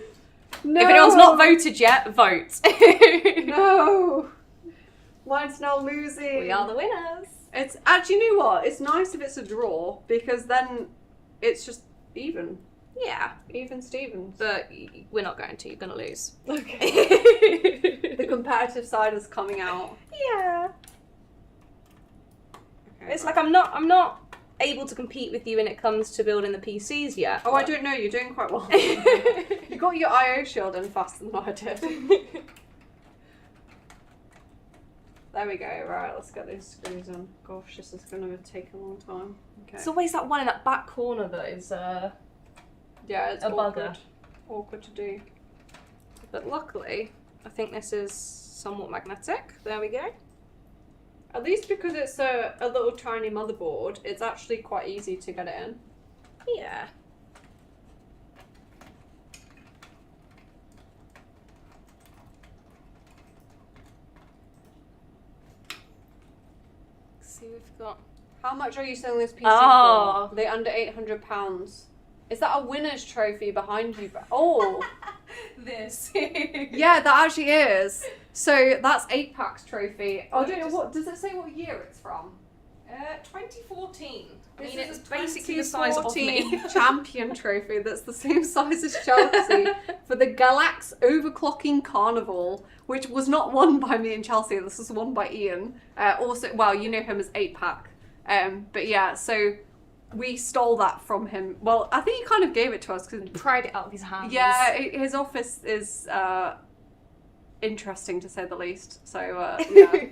No. If anyone's not voted yet, vote. No. Mine's now losing. We are the winners. It's actually, you know what? It's nice if it's a draw because then it's just even. Yeah. Even Stevens. But we're not going to. You're going to lose. Okay. The competitive side is coming out. Yeah. Okay, It's like I'm not able to compete with you when it comes to building the PCs yet. Oh, I don't know. You're doing quite well. You got your IO shield in faster than I did. There we go. Right, let's get these screws in. Gosh, this is going to take a long time. Okay. It's always that one in that back corner that is yeah, it's a awkward. bugger. Awkward to do. But luckily, I think this is somewhat magnetic. There we go. At least because it's a little tiny motherboard, it's actually quite easy to get it in. Yeah. See, we've got... How much are you selling this PC Oh. for? They're under £800. Is that a winner's trophy behind you? Oh. This. Yeah, that actually is. So that's 8-Pack's trophy. I don't know what, does it say what year it's from? 2014. I This mean, is it's a basically the size of me. 2014 champion trophy that's the same size as Chelsea for the Galax Overclocking Carnival, which was not won by me and Chelsea. This was won by Ian. Also, well, you know him as 8-Pack. But yeah, so we stole that from him. Well, I think he kind of gave it to us because Pried it out of his hands. yeah, his office is interesting to say the least. So yeah.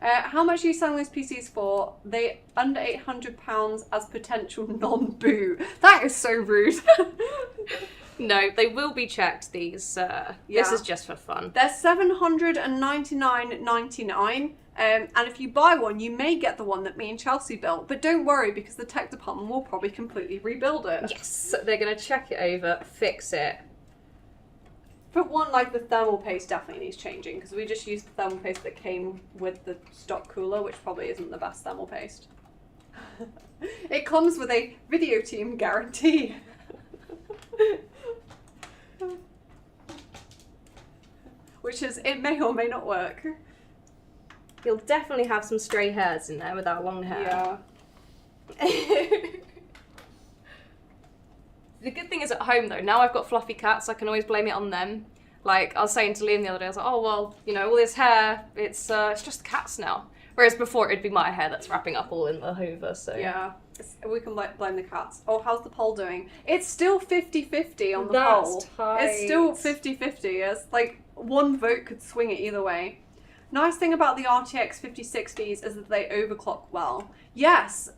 How much are you selling those PCs for? They under £800 as potential non-boo. That is so rude. No, they will be checked. These. This is just for fun. They're $799.99. And if you buy one, you may get the one that me and Chelsea built. But don't worry, because the tech department will probably completely rebuild it. Yes, they're going to check it over, fix it. But one, like the thermal paste definitely needs changing, because we just used the thermal paste that came with the stock cooler, which probably isn't the best thermal paste. It comes with a video team guarantee. Which is, it may or may not work. You'll definitely have some stray hairs in there without long hair. Yeah. The good thing is at home though, now I've got fluffy cats, I can always blame it on them. Like I was saying to Liam the other day, I was like, oh well, you know, all this hair, it's just the cats now. Whereas before it'd be my hair that's wrapping up all in the hoover, so. Yeah, we can blame the cats. Oh, how's the poll doing? It's still 50-50 on the poll. Tight. It's still 50-50. It's like one vote could swing it either way. Nice thing about the RTX 5060s is that they overclock well. Yes,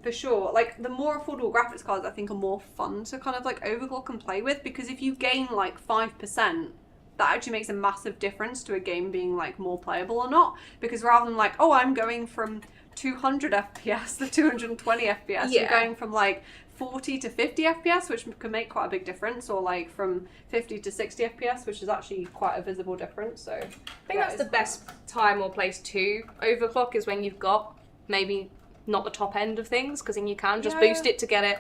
for sure. Like, the more affordable graphics cards, I think, are more fun to kind of, like, overclock and play with, because if you gain, like, 5%, that actually makes a massive difference to a game being, like, more playable or not. Because rather than, like, oh, I'm going from 200 FPS to 220 FPS, Yeah. you're going from, like, 40 to 50 FPS, which can make quite a big difference, or like from 50 to 60 FPS, which is actually quite a visible difference. So I think that's the best time or place to overclock is when you've got maybe not the top end of things, because then you can just boost it to get it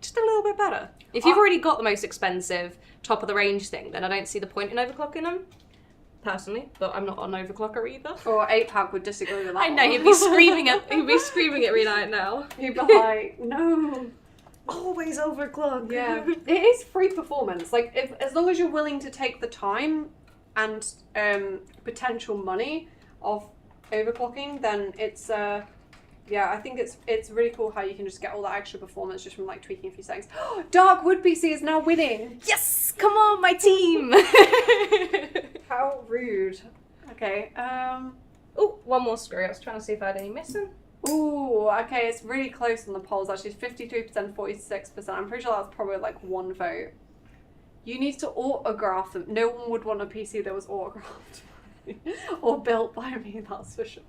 just a little bit better. If you've already got the most expensive top of the range thing, then I don't see the point in overclocking them. Personally, but I'm not an overclocker either. Or 8-Pack would disagree with that. I know, one. he'd be screaming at me right now. He'd be like, no. Always overclock. Yeah, it is free performance. Like, as long as you're willing to take the time and potential money of overclocking, then it's yeah, I think it's really cool how you can just get all that extra performance just from like tweaking a few settings. Dark Wood PC is now winning. Yes, come on, my team. How rude. Okay. Oh, one more screw. I was trying to see if I had any missing. Ooh, okay, it's really close on the polls actually. 53%, 46%. I'm pretty sure that's probably like one vote. You need to autograph them. No one would want a PC that was autographed or built by me, that's for sure.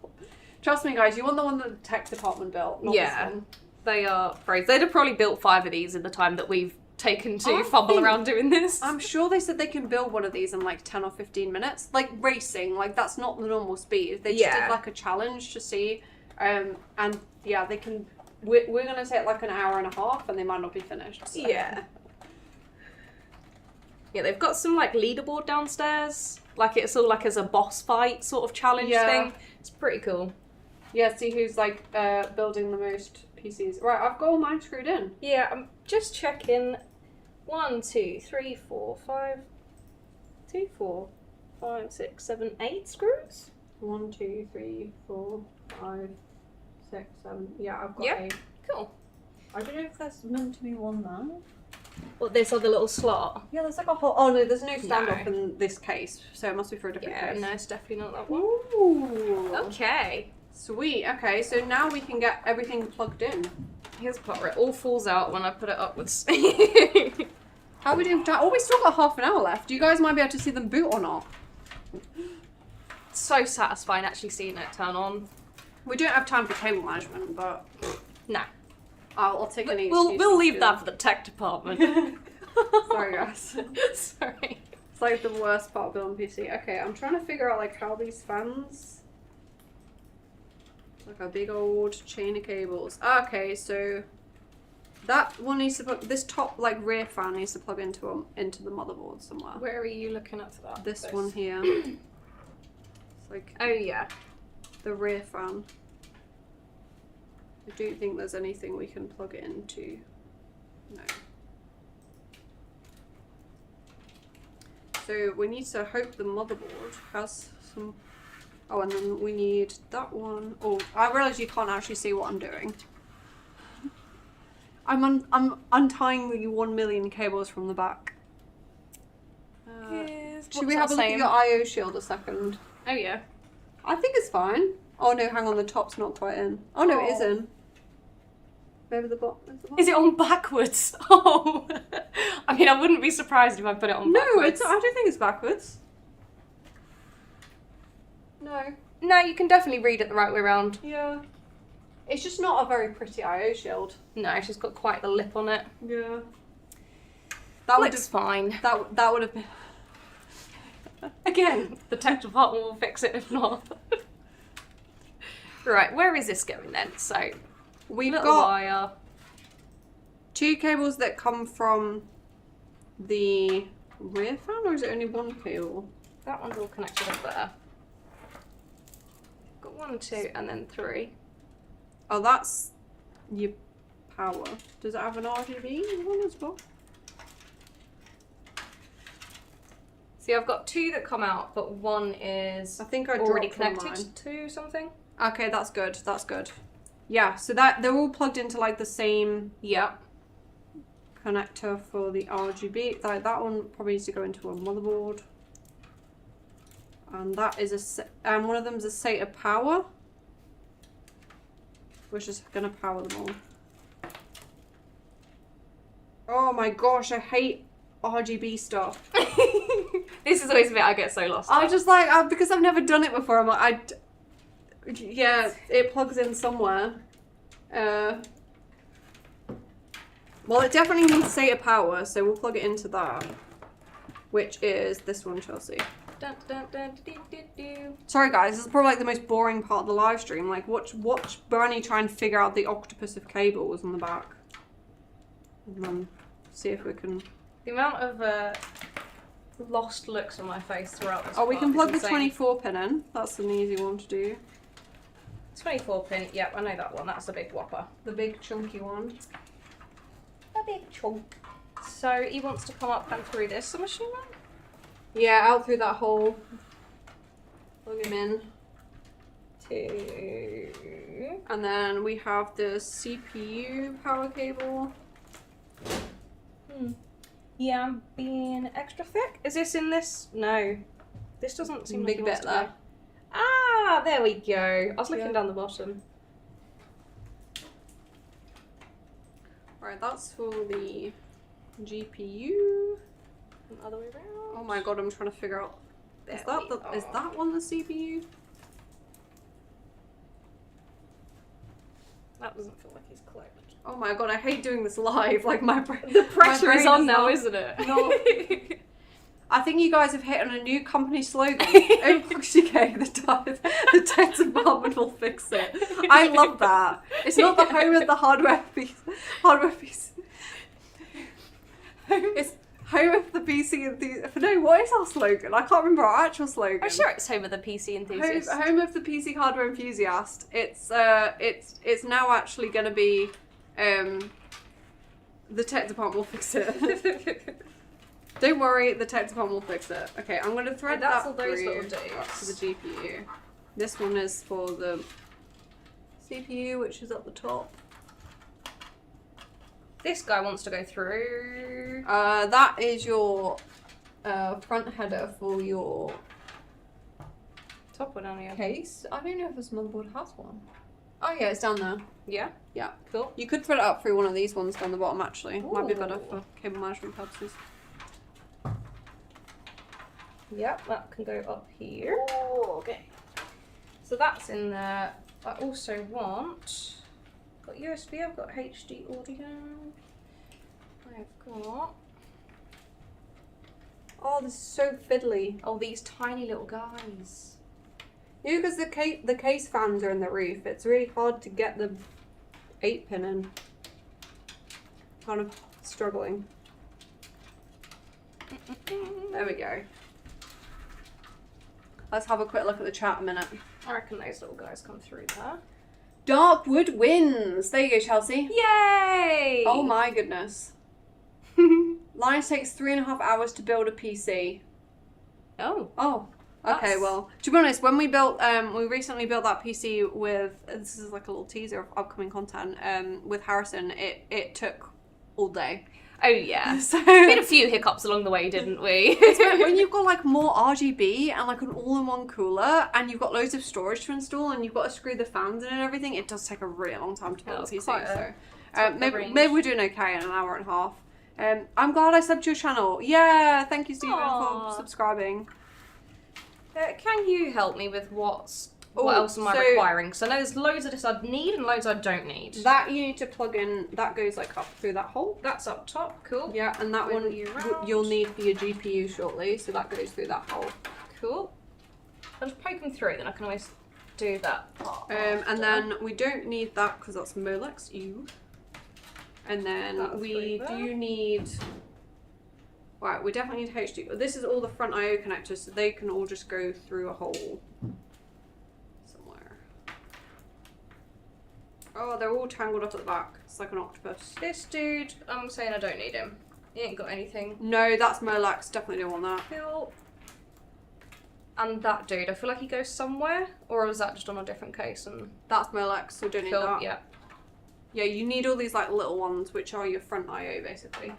Trust me, guys, you want the one that the tech department built, not this one. They are brave. They'd have probably built 5 of these in the time that we've taken to fumble around doing this. I'm sure they said they can build one of these in like 10 or 15 minutes. Like racing, like that's not the normal speed. They just did like a challenge to see. And yeah, they can. We're gonna take like an hour and a half, and they might not be finished. So. Yeah. Yeah, they've got some like leaderboard downstairs. Like it's all like as a boss fight sort of challenge thing. It's pretty cool. Yeah, see who's like building the most PCs. Right, I've got all mine screwed in. Yeah, I'm just checking. 1, 2, 3, 4, 5. 2, 4, 5, 6, 7, 8 screws. 1, 2, 3, 4, 5, 6, 7. Yeah, I've got 8. Cool. I don't know if there's meant to be one there. Well, this other little slot. Yeah, there's like a whole. Oh no, there's no standoff in this case, so it must be for a different case. No, it's definitely not that one. Ooh. Okay. Sweet. Okay, so now we can get everything plugged in. Here's the part where it all falls out when I put it upwards. How are we doing? Oh, we still got half an hour left. You guys might be able to see them boot or not. So satisfying actually seeing it turn on. We don't have time for cable management, but no. I'll take any. We'll leave that for the tech department. Sorry, guys. Sorry. It's like the worst part of building PC. Okay, I'm trying to figure out like how these fans. Like a big old chain of cables. Okay, so that one needs to plug. This top like rear fan needs to plug into the motherboard somewhere. Where are you looking at for that? This one here. It's like oh yeah, the rear fan. I don't think there's anything we can plug it into. No. So we need to hope the motherboard has some. Oh, and then we need that one. Oh, I realise you can't actually see what I'm doing. I'm untying the 1 million cables from the back. Should we have a look at your I/O shield a second? Oh yeah. I think it's fine. Oh no, hang on, the top's not quite in. Oh no, it is in. Maybe the bottom. Is it on backwards? Oh. I mean, I wouldn't be surprised if I put it on backwards. No, I don't think it's backwards. No, you can definitely read it the right way around. Yeah. It's just not a very pretty I/O shield. No, she's got quite the lip on it. Yeah. That looks fine. That would have been. Again, the tech department will fix it if not. Right, where is this going then? So, we've got wire. 2 cables that come from the rear fan, or is it only 1 cable? That one's all connected up there. Got 1, 2, and then 3. Oh, that's your power. Does it have an RGB one as well? See, I've got 2 that come out, but 1 is I think I already dropped connected to something. Okay, that's good. That's good. Yeah, so that they're all plugged into like the same connector for the RGB. That one probably needs to go into a motherboard. And that is one of them is a SATA power, which is gonna power them all. Oh my gosh, I hate RGB stuff. This is always the bit I get so lost. I just like because I've never done it before. I'm like, yeah, it plugs in somewhere. Well, it definitely needs SATA power, so we'll plug it into that, which is this one, Chelsea. Dun, dun, dun, dun, dun, dun. Sorry guys, this is probably like the most boring part of the live stream. Like watch Briony try and figure out the octopus of cables on the back. And then see if we can... The amount of lost looks on my face throughout this we can plug the insane. 24 pin in. That's an easy one to do. 24 pin, yep, I know that one. That's the big whopper. The big chunky one. a big chunk. So he wants to come up and through this, I'm assuming? Yeah, out through that hole. Plug him in. 2. And then we have the CPU power cable. Yeah, I'm being extra thick. Is this in this? No. This doesn't seem Big like it bit wants to there. go. Ah, there we go. I was looking down the bottom. Right, that's for the GPU. The other way around. Oh my god, I'm trying to figure out. Is There that one the CPU? That doesn't feel like he's clicked. Oh my god, I hate doing this live. Like my The pressure is on now, not, isn't it? No. I think you guys have hit on a new company slogan. Overclockers UK, the tech department will fix it. I love that. It's not the home of the hardware piece. It's home of the PC enthusiast. No, what is our slogan? I can't remember our actual slogan. I'm sure it's home of the PC enthusiast. Home of the PC hardware enthusiast. It's now actually going to be the tech department will fix it. Don't worry, the tech department will fix it. Okay, I'm going to thread that's that all those through little dates. to the GPU. This one is for the CPU, which is at the top. This guy wants to go through. That is your front header for your Top one down here. case. I don't know if this motherboard has one. Oh yeah, it's down there. Yeah? Yeah. Cool. You could thread it up through one of these ones down the bottom actually. Might be better Ooh. for cable management purposes. Yep, that can go up here. Oh, okay. So that's in there. I also want... Got USB, I've got HD audio. I've got... Oh, this is so fiddly. Oh, these tiny little guys. Yeah, because the case fans are in the roof. It's really hard to get the 8-pin in. Kind of struggling. There we go. Let's have a quick look at the chat a minute. I reckon those little guys come through there. Darkwood wins. There you go, Chelsea. Yay! Oh my goodness. Linus takes 3.5 hours to build a PC. Oh. Oh. Okay, That's- well, to be honest, when we recently built that PC with, this is like a little teaser of upcoming content, with Harrison, it took all day. Oh yeah. So We had a few hiccups along the way, didn't we? when you've got like more RGB and like an all-in-one cooler and you've got loads of storage to install and you've got to screw the fans in and everything, it does take a really long time to build a PC. So maybe we're doing okay in an hour and a half. I'm glad I subbed to your channel. Yeah, thank you, Stephen, for subscribing. Can you help me with what else am I requiring? Because I know there's loads of this I need and loads I don't need. That you need to plug in, that goes like up through that hole. That's up top, cool. Yeah, and that Wiggle one you around. you'll need for your GPU shortly, so that goes through that hole. Cool. I'll just poke them through, then I can always do that part. And then we don't need that because that's Molex, And then That'll we through there. do need... Right, we definitely need HD. This is all the front I/O connectors, so they can all just go through a hole somewhere. Oh, they're all tangled up at the back. It's like an octopus. This dude, I'm saying I don't need him. He ain't got anything. No, that's Molex. Definitely don't want that. Cool. And that dude, I feel like he goes somewhere, or was that just on a different case? And That's Molex, so don't need Cool, that. yeah. Yeah, you need all these like little ones, which are your front I/O basically.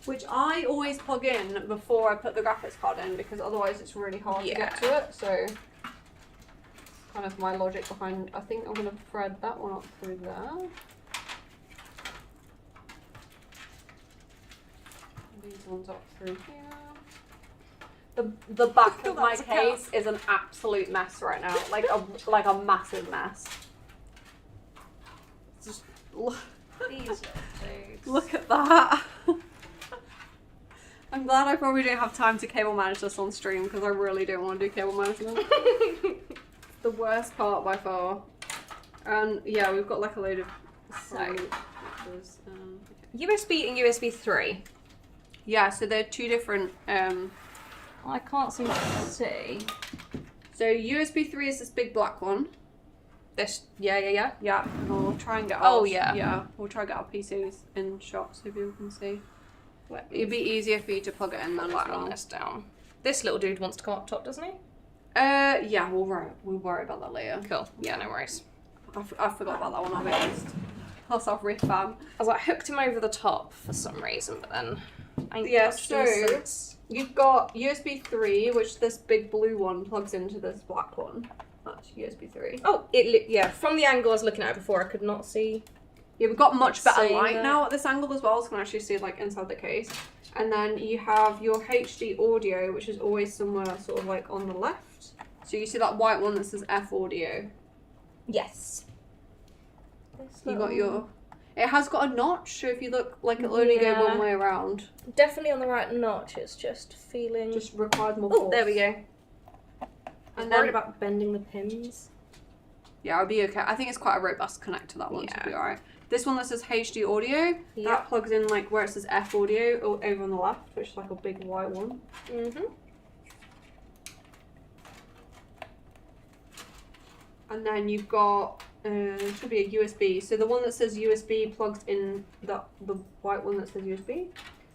Which I always plug in before I put the graphics card in because otherwise it's really hard to get to it. So, kind of my logic behind. I think I'm gonna thread that one up through there. These ones up through here. The back of my case is an absolute mess right now, like a massive mess. Just these little dudes. look at that. I'm glad I probably don't have time to cable manage this on stream because I really don't want to do cable management. The worst part by far. And yeah, we've got like a load of USB and USB 3. Yeah, so they're two different I can't seem to see. so USB 3 is this big black one. This, yeah. Yeah, and we'll try and get Oh, our, yeah. Yeah, we'll try and get our PCs in shot so people can see. It'd be easier for you to plug it in then as well. This down. This little dude wants to come up top, doesn't he? Yeah, we'll worry about that later. Cool. Yeah, no worries. I forgot about that one, I'll be honest. That's our riff fan. I was like, hooked him over the top for some reason, but then I ain't Yeah, touched him since. You've got USB 3, which this big blue one plugs into this black one. That's USB 3. Oh, yeah, from the angle I was looking at it before, I could not see. Yeah, we've got much better Same light there. now at this angle as well, so you can actually see like inside the case. And then you have your HD audio, which is always somewhere sort of like on the left. So you see that white one that says F audio. Yes. You got your... It has got a notch, so if you look like it'll only go one way around. Definitely on the right notch, it's just feeling... Just required more Oh, force. there we go. And worried then... about bending the pins. Yeah, I'll be okay. I think it's quite a robust connector, that one, so Yeah. it'll be alright. This one that says HD audio, Yeah. that plugs in like where it says F audio over on the left, which is like a big white one. Mm-hmm. And then you've got, should be a USB. So the one that says USB plugs in the white one that says USB.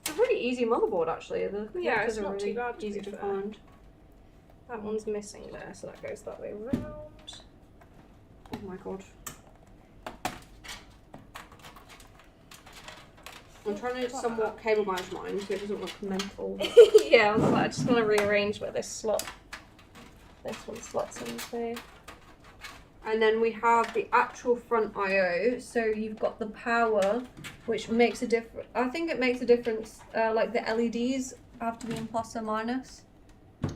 It's a really easy motherboard actually. The Yeah, connectors it's are not really too bad to easy be to fair. find. That one's missing there, so that goes that way around. Oh my god. I'm trying to somewhat cable manage mine so it doesn't look mental. Yeah, I was like, I just want to rearrange where this one slots into. And then we have the actual front I/O. So you've got the power, which makes a difference. I think it makes a difference. Like the LEDs have to be in plus or minus. So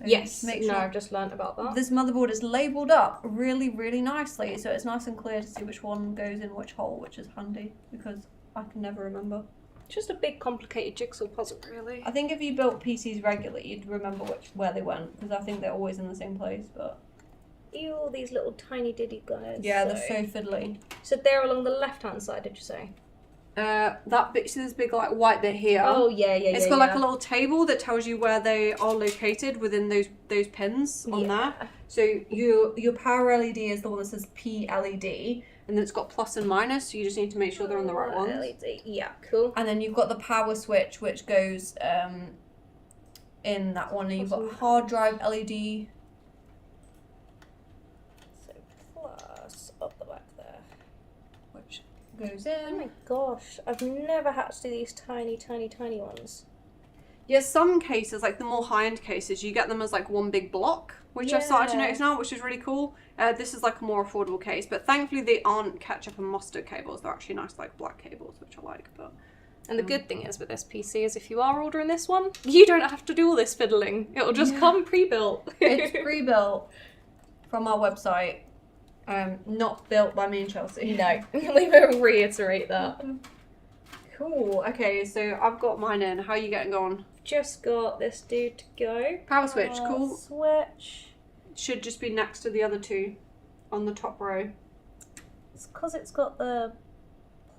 Yes. Make No, sure I've just learnt about that. this motherboard is labelled up really, really nicely. So it's nice and clear to see which one goes in which hole, which is handy because I can never remember. Just a big complicated jigsaw puzzle, really. I think if you built PCs regularly, you'd remember where they went because I think they're always in the same place. But Ew, these little tiny diddy guys. yeah, they're so fiddly. So they're along the left-hand side, did you say? That bit, see this big like white bit here. Oh yeah. It's got like a little table that tells you where they are located within those pins on there. So your power LED is the one that says P LED, and then it's got plus and minus. So you just need to make sure they're on the right ones. LED. Yeah, cool. And then you've got the power switch, which goes in that one. And you've got hard drive LED. So plus up the back there. Which goes Oh in. my gosh, I've never had to do these tiny ones. Yeah, some cases, like the more high-end cases, you get them as like one big block, which I've started to Yeah. notice now, which is really cool. This is like a more affordable case, but thankfully they aren't ketchup and mustard cables. They're actually nice like black cables, which I like. But And the good thing is with this PC is if you are ordering this one, you don't have to do all this fiddling. It'll just come pre-built. it's pre-built from our website, not built by me and Chelsea. No, we will reiterate that. Cool. Okay, so I've got mine in. How are you getting on? Just got this dude to go. Power switch, cool. Switch. Should just be next to the other two on the top row. It's because it's got the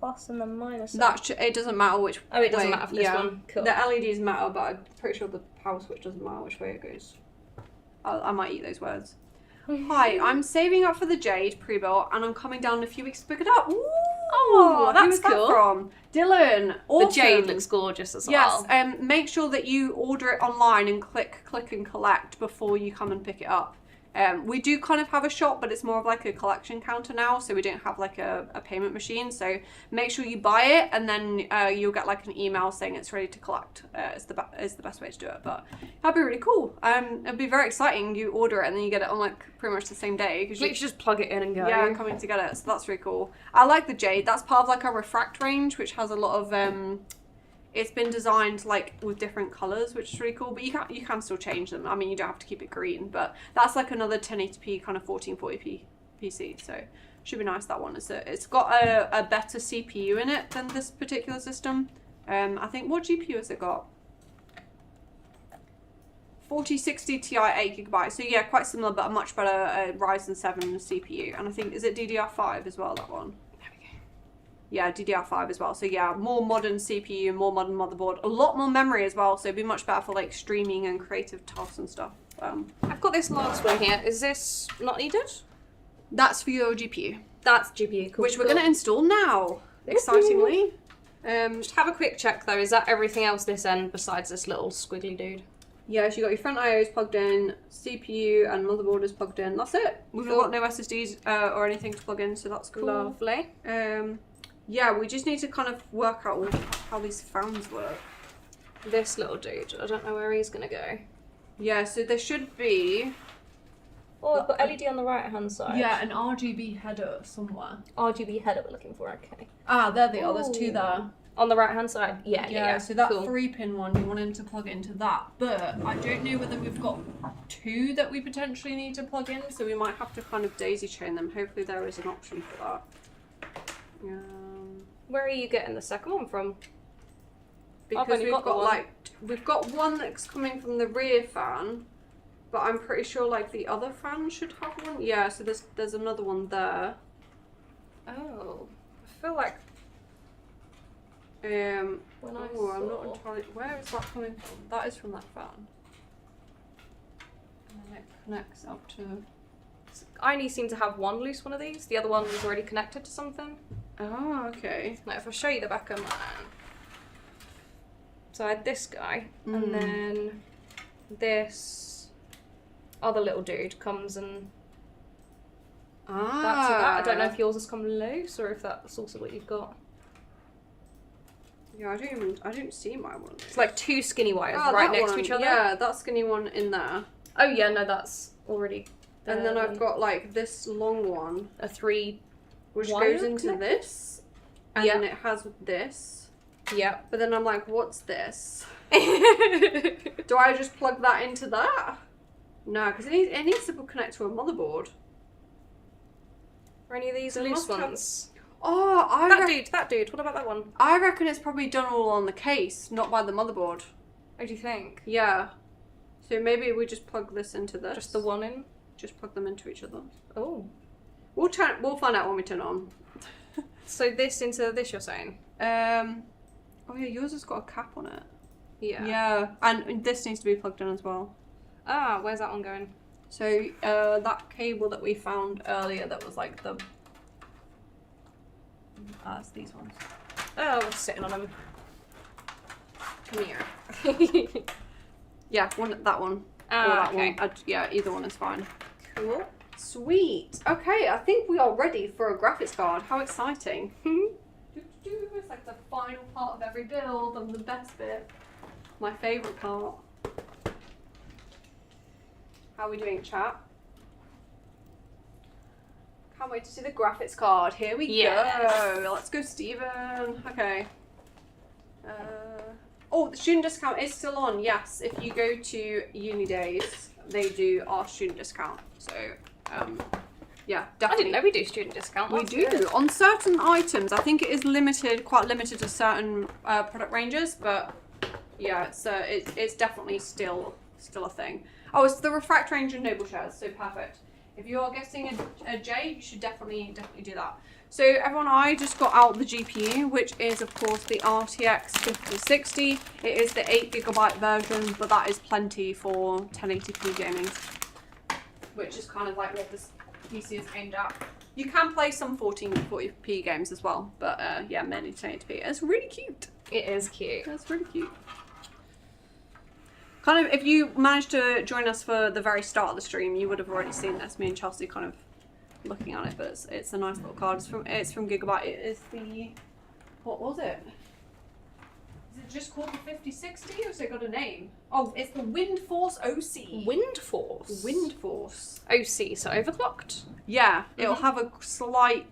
plus and the minus. It doesn't matter which Oh, it doesn't way. matter for this one. Cool. The LEDs matter, but I'm pretty sure the power switch doesn't matter which way it goes. I might eat those words. Hi, I'm saving up for the Jade pre-built and I'm coming down in a few weeks to pick it up. Ooh, Oh, that's who was that cool. from? Dylan. Awesome. The Jade looks gorgeous as Yes, well. make sure that you order it online and click and collect before you come and pick it up. We do kind of have a shop, but it's more of like a collection counter now, so we don't have like a payment machine. So make sure you buy it, and then you'll get like an email saying it's ready to collect. Is the best way to do it. But that'd be really cool. It'd be very exciting. You order it and then you get it on like pretty much the same day. Because You just plug it in and go. yeah, coming to get it. So that's really cool. I like the Jade. That's part of like our refract range, which has a lot of it's been designed like with different colours, which is really cool, but you can still change them. I mean, you don't have to keep it green, but that's like another 1080p kind of 1440p PC, so should be nice. That one it's got a better CPU in it than this particular system. I think, what GPU has it got? 4060 Ti 8GB, so yeah, quite similar, but a much better Ryzen 7 CPU. And I think, is it DDR5 as well, that one? Yeah, DDR5 as well. So yeah, more modern CPU, more modern motherboard, a lot more memory as well. So it'd be much better for like streaming and creative tasks and stuff. I've got this last one here. Is this not needed? That's for your GPU. That's GPU. Cool. Which we're going to install now, excitingly. Just have a quick check though. Is that everything else this end besides this little squiggly dude? Yeah, so you got your front IOs plugged in, CPU and motherboard is plugged in. That's it. We've got no SSDs or anything to plug in, so that's cool. Lovely. Yeah, we just need to kind of work out how these fans work. This little dude, I don't know where he's gonna go. Yeah, so there should be... Oh, I've got LED on the right hand side. Yeah, an RGB header somewhere. RGB header we're looking for, okay. Ah, there they are, there's two there. On the right hand side? Yeah. So that 3-pin one, you want him to plug into that. But I don't know whether we've got 2 that we potentially need to plug in, so we might have to kind of daisy chain them. Hopefully there is an option for that. Where are you getting the second one from? Because we've got one that's coming from the rear fan, but I'm pretty sure like the other fan should have one. Yeah, so there's another one there. Oh, I feel like I'm not entirely. Where is that coming from? That is from that fan. And then it connects up to. I only seem to have one loose one of these. The other one was already connected to something. Oh, okay. Now, if I show you the back of mine. So I had this guy, and then this other little dude comes and. That's that. I don't know if yours has come loose or if that's also what you've got. Yeah, I don't see my one. It's like 2 skinny wires right next to each other. Yeah, that skinny one in there. Oh yeah, no, that's already. And then I've got like this long one, a 3 which goes into this, and then it has this. Yeah. But then I'm like, what's this? Do I just plug that into that? No, because it needs to connect to a motherboard. Are any of these loose ones? Oh, that dude. What about that one? I reckon it's probably done all on the case, not by the motherboard. What do you think? Yeah. So maybe we just plug this into this. Just the one in? Just plug them into each other. Oh. We'll find out when we turn on. So this into this, you're saying? Oh yeah, yours has got a cap on it. Yeah. Yeah, and this needs to be plugged in as well. Ah, where's that one going? So that cable that we found earlier that was like the... it's these ones. Oh, we're sitting on them. Come here. Yeah, that one. Ah, or that okay. one. Yeah, either one is fine. Cool. Sweet. Okay, I think we are ready for a graphics card. How exciting. It's like the final part of every build and the best bit. My favourite part. How are we doing, chat? Can't wait to see the graphics card. Here we go. Let's go, Stephen. Okay. Oh, the student discount is still on. Yes, if you go to uni days, they do our student discount. So, yeah, definitely. I didn't know we do student discount. We do on certain items. I think it is limited, quite limited to certain product ranges, but yeah, it's definitely still a thing. Oh, it's the refract range and noble shares. So perfect. If you are getting a J, you should definitely do that. So everyone, I just got out the GPU, which is of course the RTX 5060. It is the 8GB version, but that is plenty for 1080p gaming, which is kind of like what this PC is aimed at. You can play some 1440p games as well, but yeah, mainly 1080p. It's really cute. It is cute. It's really cute. Kind of, if you managed to join us for the very start of the stream, you would have already seen this. Me and Chelsea kind of looking at it, but it's a nice little card. It's from Gigabyte. It is the, what was it? Is it just called the 5060 or has it got a name? Oh, it's the Windforce OC. Windforce? Windforce. OC, so overclocked? Yeah, it'll have a slightly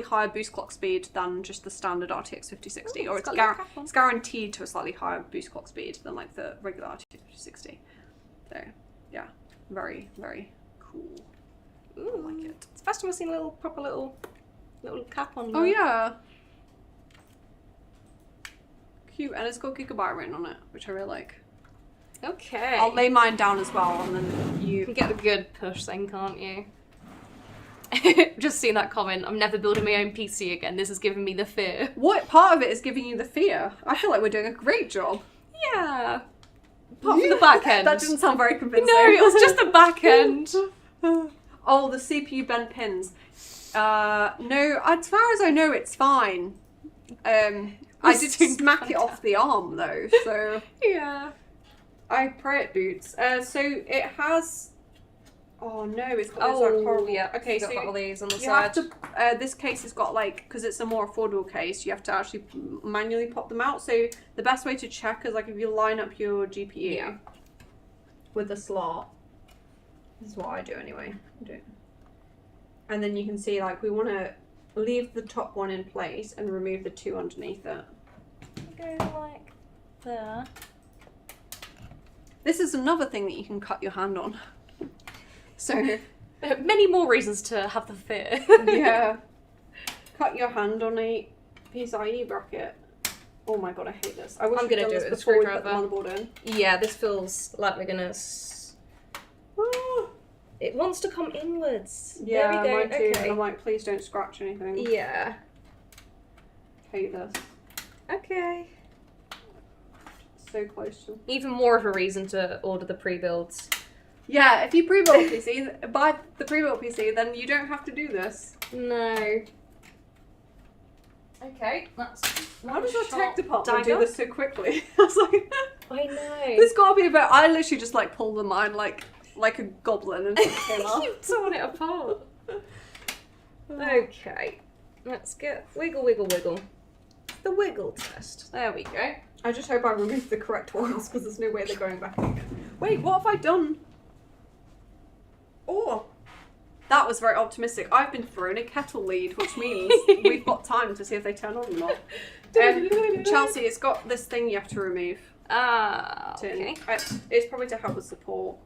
higher boost clock speed than just the standard RTX 5060, or it's guaranteed to a slightly higher boost clock speed than like the regular RTX 5060. So yeah, very, very cool. Ooh, I like it. It's the first time I've seen a proper little cap on. Oh yeah, cute, and it's got Gigabyte written on it, which I really like. Okay. I'll lay mine down as well, and then you can get the good push then, can't you? Just seen that comment. I'm never building my own PC again. This is giving me the fear. What part of it is giving you the fear? I feel like we're doing a great job. Yeah. Apart from the back end. That didn't sound very convincing. No, it was just the back end. Oh, the CPU bent pins. No, as far as I know, it's fine. I did smack it off the arm though, so yeah. I pray it boots. So it has. Oh no, it's got those like horrible. Yeah. Okay, so all these on the you side. have to. This case has got like, because it's a more affordable case, you have to actually manually pop them out. So the best way to check is like if you line up your GPU with the slot. This is what I do anyway. And then you can see like we want to leave the top one in place and remove the two underneath it. Go like there. This is another thing that you can cut your hand on. So many more reasons to have the fear. yeah, cut your hand on a PCIe bracket. Oh my god, I hate this. I wish I'm gonna do it with a before we put the screwdriver. motherboard in. Yeah, this feels like we're gonna. It wants to come inwards. Yeah, there we go. mine too. Okay. And I'm like, please don't scratch anything. Yeah. Hate this. Okay. So close to. Even more of a reason to order the pre-builds. Yeah, if you pre-build a PC, buy the pre-built PC, then you don't have to do this. No. Okay, that's. How does the tech department do dagger? this so quickly? I was like, I know. there's gotta be a bit. I literally just like pulled the mine like a goblin and it came off. You've torn it apart. Okay, let's get wiggle, wiggle, wiggle. The wiggle test. There we go. I just hope I removed the correct ones because there's no way they're going back again. Wait, what have I done? Oh, that was very optimistic. I've been thrown a kettle lead, which means we've got time to see if they turn on or not. Chelsea, it's got this thing you have to remove. Okay. It's probably to help with support.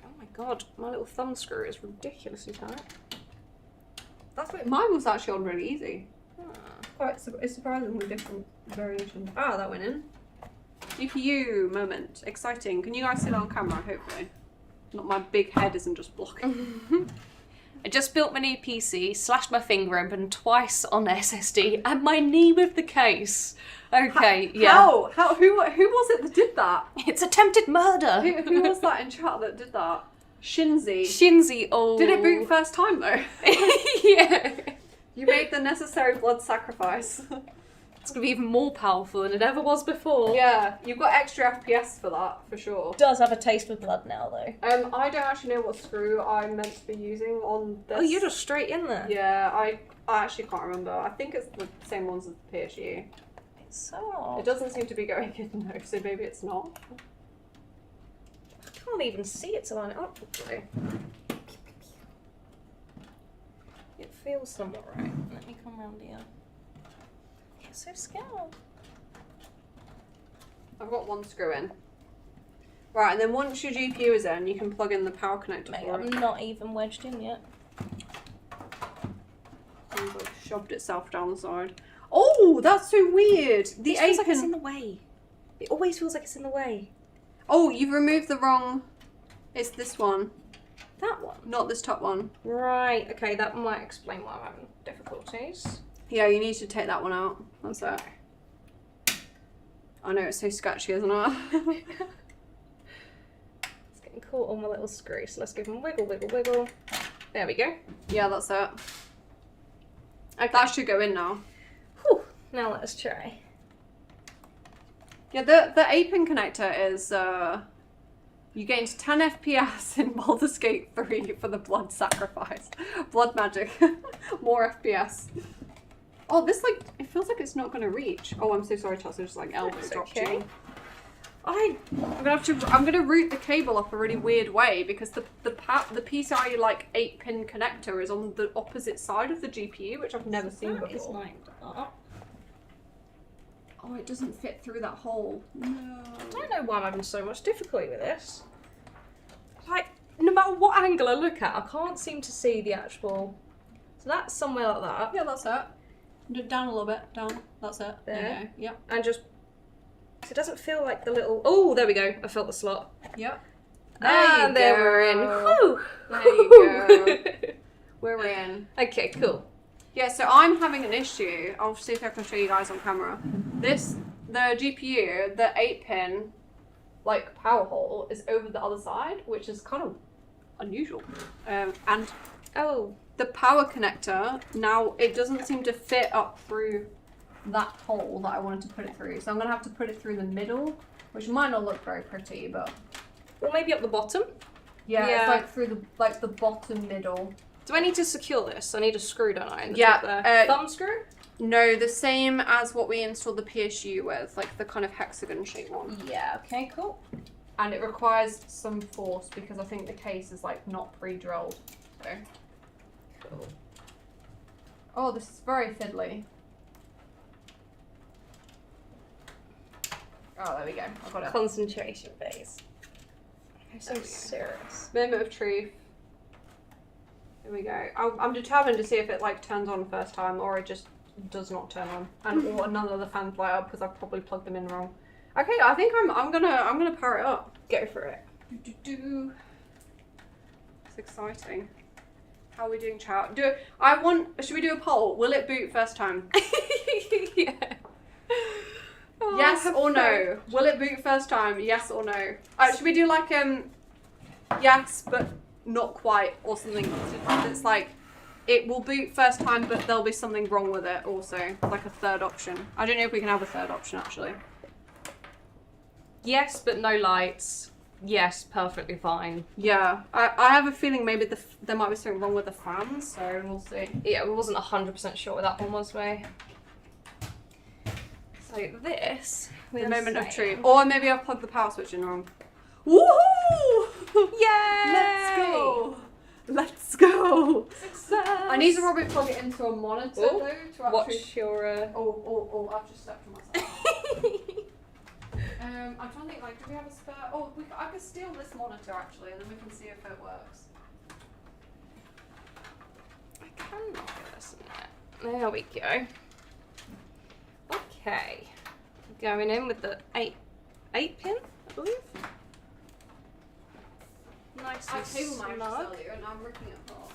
Oh my god, my little thumb screw is ridiculously tight. That's what mine was actually on really easy. Ah. It's surprisingly different variation. Ah, that went in. GPU moment, exciting. Can you guys see that on camera? Hopefully. Not my big head isn't just blocking. I just built my new PC, slashed my finger open twice on SSD, and my knee with the case. Okay, yeah. How? Who was it that did that? It's attempted murder. Who was that in chat that did that? Shinzi. Shinzi, oh. Did it boot first time though? Yeah. You made the necessary blood sacrifice. It's going to be even more powerful than it ever was before. Yeah, you've got extra FPS for that, for sure. Does have a taste of blood now, though. I don't actually know what screw I'm meant to be using on this. Oh, you're just straight in there. Yeah, I actually can't remember. I think it's the same ones as the PHU. It's so odd. It doesn't seem to be going in though, so maybe it's not. I can't even see it to line it up properly. It feels somewhat right. Let me come round here. It's so scared. I've got one screw in. Right, and then once your GPU is in, you can plug in the power connector Mate, for I'm it. not even wedged in yet. And it's shoved itself down the side. Oh, that's so weird. The It feels like it's Aiken. in the way. It always feels like it's in the way. Oh, you've removed the wrong. It's this one, That one? not this top one. Right, okay, that might explain why I'm having difficulties. Yeah, you need to take that one out. That's it. I know, it's so sketchy, isn't it? It's getting caught on my little screw, so let's give them wiggle, wiggle, wiggle. There we go. Yeah, that's it. Okay. That should go in now. Whew. Now let's try. Yeah, the 8-pin connector is, you gained 10 FPS in Baldur's Gate 3 for the blood sacrifice. Blood magic. More FPS. Oh, this it feels like it's not going to reach. Oh, I'm so sorry, Chelsea, just elbow dropped you. I'm gonna route the cable up a really weird way because the PCIe 8-pin connector is on the opposite side of the GPU, which I've never seen before. It's like that. Oh, it doesn't fit through that hole. No. I don't know why I'm having so much difficulty with this. No matter what angle I look at, I can't seem to see the actual. So that's somewhere like that. Yeah, that's it. Down a little bit. Down. That's it. There. There you go. Yep. And just. So it doesn't feel like the little. Oh, there we go. I felt the slot. Yep. And there we're in. Whew. There you go. We're in. Okay, cool. Yeah, so I'm having an issue. I'll see if I can show you guys on camera. The GPU, the 8-pin, power hole is over the other side, which is kind of unusual. And Oh. the power connector, now it doesn't seem to fit up through that hole that I wanted to put it through. So I'm going to have to put it through the middle, which might not look very pretty, but... Or maybe up the bottom? Yeah, it's like through the bottom middle. Do I need to secure this? I need a screw, don't I? In the Yeah, top there? Thumb screw? No, the same as what we installed the PSU with, like the kind of hexagon shaped one. Yeah, okay, cool. And it requires some force because I think the case is like not pre-drilled. So. Cool. Oh, this is very fiddly. Oh, there we go. I got it. Concentration phase. I'm so serious. Moment of truth. Here we go. I'm determined to see if it like turns on first time or it just does not turn on, and or none of the fans light up because I've probably plugged them in wrong. Okay, I think I'm gonna power it up. Go for it. It's exciting. How are we doing, chat? Should we do a poll? Will it boot first time? Yeah. Oh, Yes or no? Will it boot first time? Yes or no? Should we do like yes but not quite or something? It's like it will boot first time but there'll be something wrong with it also, like a third option. I don't know if we can have a third option actually. Yes, but no lights. Yes, perfectly fine. Yeah, I have a feeling maybe there might be something wrong with the fans, so we'll see. Yeah, we wasn't 100% sure with that one, was we? So this, The moment of truth. Or maybe I've plugged the power switch in wrong. Woohoo! Yay! Let's go! Let's go! Success! I need to probably plug it into a monitor though to actually... Watch your... Oh, I've just stepped on myself. I'm trying to think, like, do we have a spare... Oh, I could steal this monitor actually and then we can see if it works. I can knock this in there. There we go. Okay. Going in with the 8 pin, I believe. Nice and snug. earlier and I'm ripping it apart.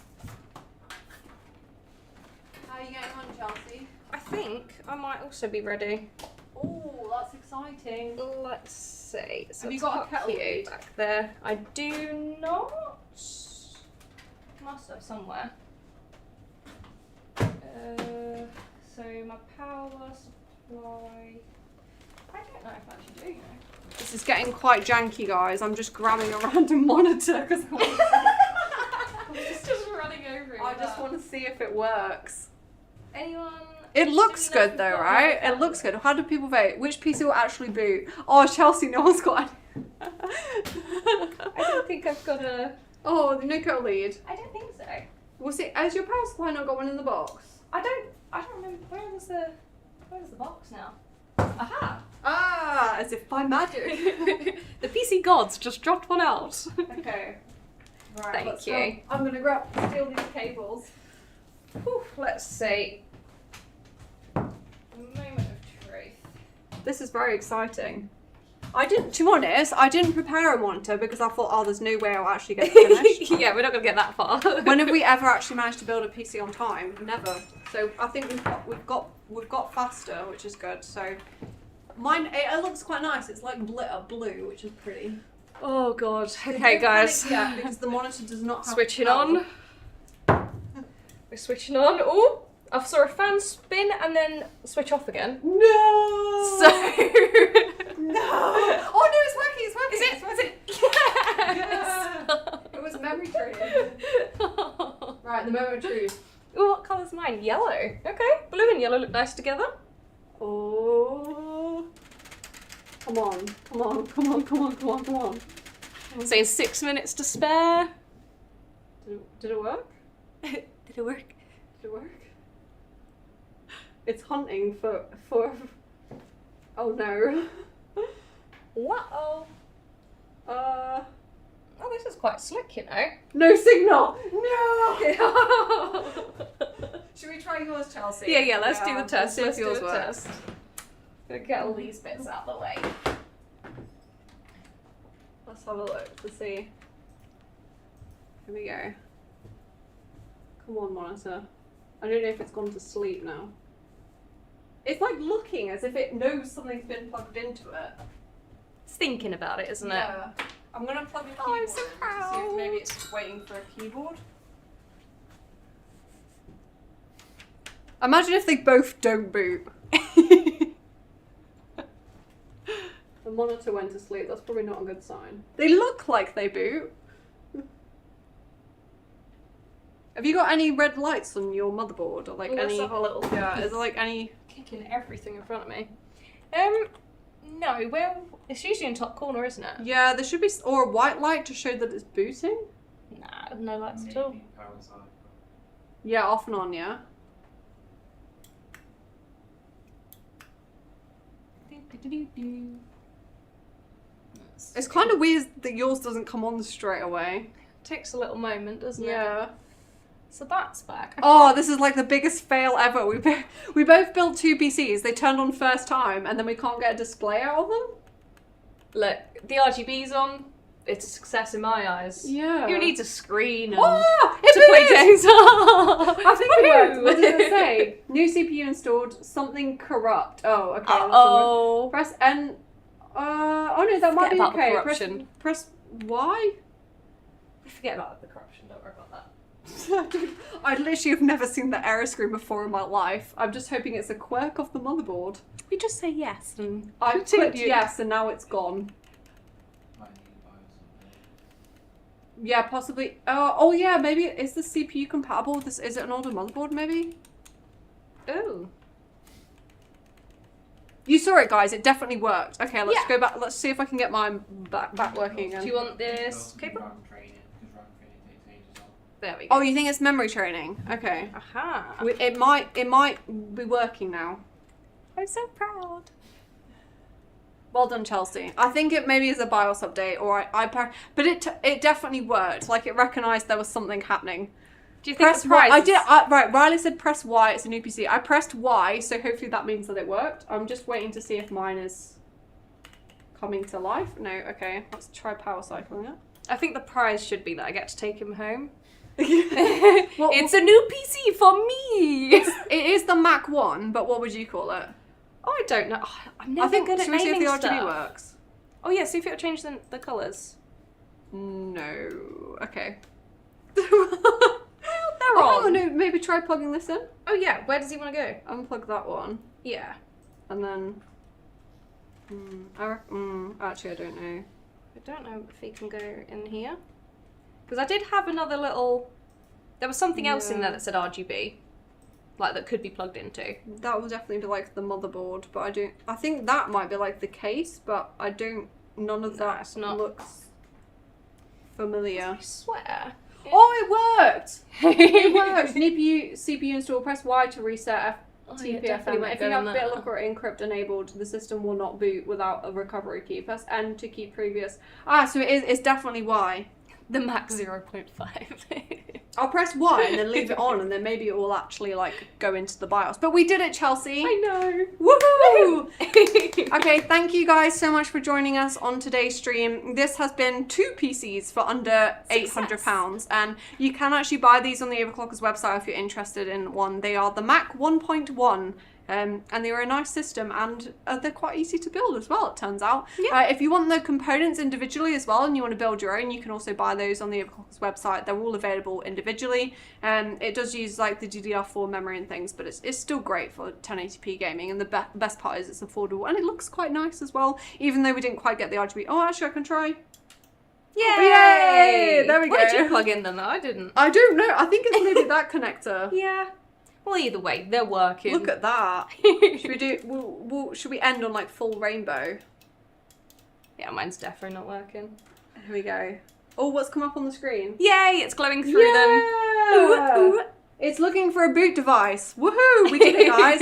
How are you getting on, Chelsea? I think I might also be ready. Oh, that's exciting. Let's see. So Have you got a kettle cue back there? I do not. Must have somewhere. So my power supply. I don't know if I actually do. You know. This is getting quite janky, guys. I'm just grabbing a random monitor because It's just running over. I just want to see if it works. Anyone? It looks good though, right? It looks good. How do people vote? Which PC will actually boot? Oh, Chelsea, no one's got any. I don't think I've got a. Oh, the Nico lead. I don't think so. Was it? Has your power supply not got one in the box? I don't remember. Where's the box now? Aha! Ah, as if by magic. The PC gods just dropped one out. Okay. Right. Thank you. I'm gonna steal these cables. Whew, let's see. Moment of truth. This is very exciting. To be honest, I didn't prepare a monitor because I thought, oh, there's no way I'll actually get it finished. Yeah, we're not gonna get that far. When have we ever actually managed to build a PC on time? Never. So I think we've got faster, which is good. So mine, it looks quite nice. It's like glitter blue, which is pretty. Oh god. Okay, guys. Yeah, because the monitor does not have Switching power. on. We're switching on. Oh, I saw a fan spin and then switch off again. No. So. No. Oh no, it's working. It's working. Is it? It's working. Yes. Yeah. It was memory training. Right, the moment of truth. Ooh, what colour's mine? Yellow. Okay, blue and yellow look nice together. Oh. Come on. Come on. Come on. Come on. Come on. Come on. Saying 6 minutes to spare. Did it work? Did it work? Did it work? It's hunting for. Oh no. Whoa. Oh, this is quite slick, you know. No signal. No. Should we try yours, Chelsea? Yeah. Let's do the test. Let's Let's see do if the yours works. test. Gonna get all these bits out of the way. Let's have a look to see. Here we go. Come on, monitor. I don't know if it's gone to sleep now. It's like looking as if it knows something's been plugged into it. It's thinking about it, isn't it? Yeah. I'm gonna plug a keyboard I'm so in to see if proud. maybe it's waiting for a keyboard. Imagine if they both don't boot. The monitor went to sleep. That's probably not a good sign. They look like they boot. Have you got any red lights on your motherboard, or like Let's any? have a little. Yeah, is there like any? Kicking everything in front of me. No, well, it's usually in top corner, isn't it? Yeah, there should be or a white light to show that it's booting. Nah, no lights at all. Yeah, off and on. Yeah. It's kind of weird that yours doesn't come on straight away. Takes a little moment, doesn't it? Yeah. So that's back. Oh, this is like the biggest fail ever. We both built two PCs. They turned on first time, and then we can't get a display out of them. Look, the RGB's on. It's a success in my eyes. Yeah. Who needs a screen and Oh, to play it games? I think it worked. What does it say? New CPU installed. Something corrupt. Oh, okay. That's Oh. press N. Oh no, that might be about the okay. corruption. Press Y. Forget about the corruption. Don't worry about that. I literally have never seen the error screen before in my life. I'm just hoping it's a quirk of the motherboard. We just say yes and I continue. clicked yes, and now it's gone. Yeah, possibly. Oh yeah, maybe is the CPU compatible with this? Is it an older motherboard? Maybe. Oh. You saw it, guys. It definitely worked. Okay, let's Yeah. go back. Let's see if I can get mine back working again. Do you want this cable? There we go. Oh, you think it's memory training? Okay. Aha. It might be working now. I'm so proud. Well done, Chelsea. I think it maybe is a BIOS update, or but it definitely worked. Like it recognised there was something happening. Do you think Press the Y. prize I did. Right, Riley said press Y. It's a new PC. I pressed Y, so hopefully that means that it worked. I'm just waiting to see if mine is coming to life. No. Okay. Let's try power cycling it. I think the prize should be that I get to take him home. Well, It's a new PC for me. it is the Mac One, but what would you call it? Oh, I don't know. I'm never I think. good at Should we see if naming the RGB stuff. works? Oh yeah, see if it'll change the colours. No. Okay. They're Oh on. no, maybe try plugging this in. Oh yeah, where does he want to go? Unplug that one, Yeah. and then. Actually, I don't know. I don't know if he can go in here. Because I did have another little... There was something else in there that said RGB. Like, that could be plugged into. That will definitely be like the motherboard, but I don't. I think that might be like the case, but I don't. None of that it's not. looks familiar. I swear. Oh, it worked! It worked. CPU install. Press Y to reset Oh, yeah, it definitely TPFM. won't If go you have in there. BitLocker or encrypt enabled, the system will not boot without a recovery key. Press N to keep previous. So it is. It's definitely Y. The Mac 0.5. I'll press Y and then leave it on, and then maybe it will actually like go into the BIOS. But we did it, Chelsea. I know. Woohoo! Okay, thank you guys so much for joining us on today's stream. This has been two PCs for under £800, and you can actually buy these on the Overclockers website if you're interested in one. They are the Mac 1.1. And they were a nice system, and they're quite easy to build as well, it turns out. Yeah. If you want the components individually as well and you want to build your own, you can also buy those on the Overclockers website. They're all available individually. It does use like the DDR4 memory and things, but it's still great for 1080p gaming, and the best part is it's affordable and it looks quite nice as well, even though we didn't quite get the RGB. Oh, actually I can try. Yay! There we What go. did you plug in then? I didn't. I don't know. I think it's maybe that connector. Yeah. Well, either way, they're working. Look at that. Should we do? Should we end on like full rainbow? Yeah, mine's definitely not working. Here we go. Oh, what's come up on the screen? Yay! It's glowing through them. Yeah! Ooh, ooh. It's looking for a boot device. Woohoo! We did it, guys.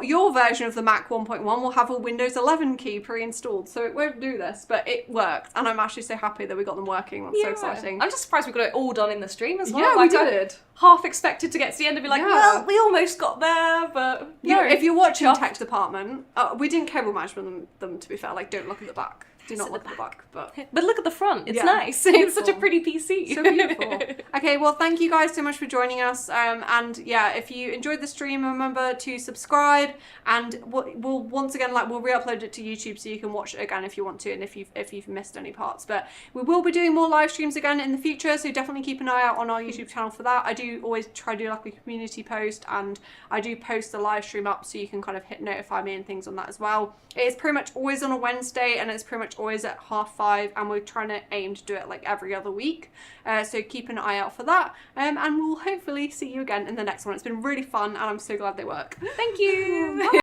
Your version of the Mac 1.1 will have a Windows 11 key pre-installed, so it won't do this, but it worked, and I'm actually so happy that we got them working. That's so exciting. I'm just surprised we got it all done in the stream as well. Yeah, Like, we I did. half expected to get to the end and be like, Yeah. well, we almost got there, but You know, no. if you're watching tech department, we didn't cable match them to be fair. Like, don't look at the back. Do not look at the back, but look at the front. It's Yeah, nice. beautiful. It's such a pretty PC. so beautiful. Okay, well, thank you guys so much for joining us. And yeah, if you enjoyed the stream, remember to subscribe. And we'll once again, like, we'll re-upload it to YouTube so you can watch it again if you want to, and if you've missed any parts. But we will be doing more live streams again in the future, so definitely keep an eye out on our YouTube channel for that. I do always try to do like a community post, and I do post the live stream up so you can kind of hit notify me and things on that as well. It is pretty much always on a Wednesday, and it's pretty much always at 5:30, and we're trying to aim to do it like every other week. So keep an eye out for that, and we'll hopefully see you again in the next one. It's been really fun, and I'm so glad they work. Thank you.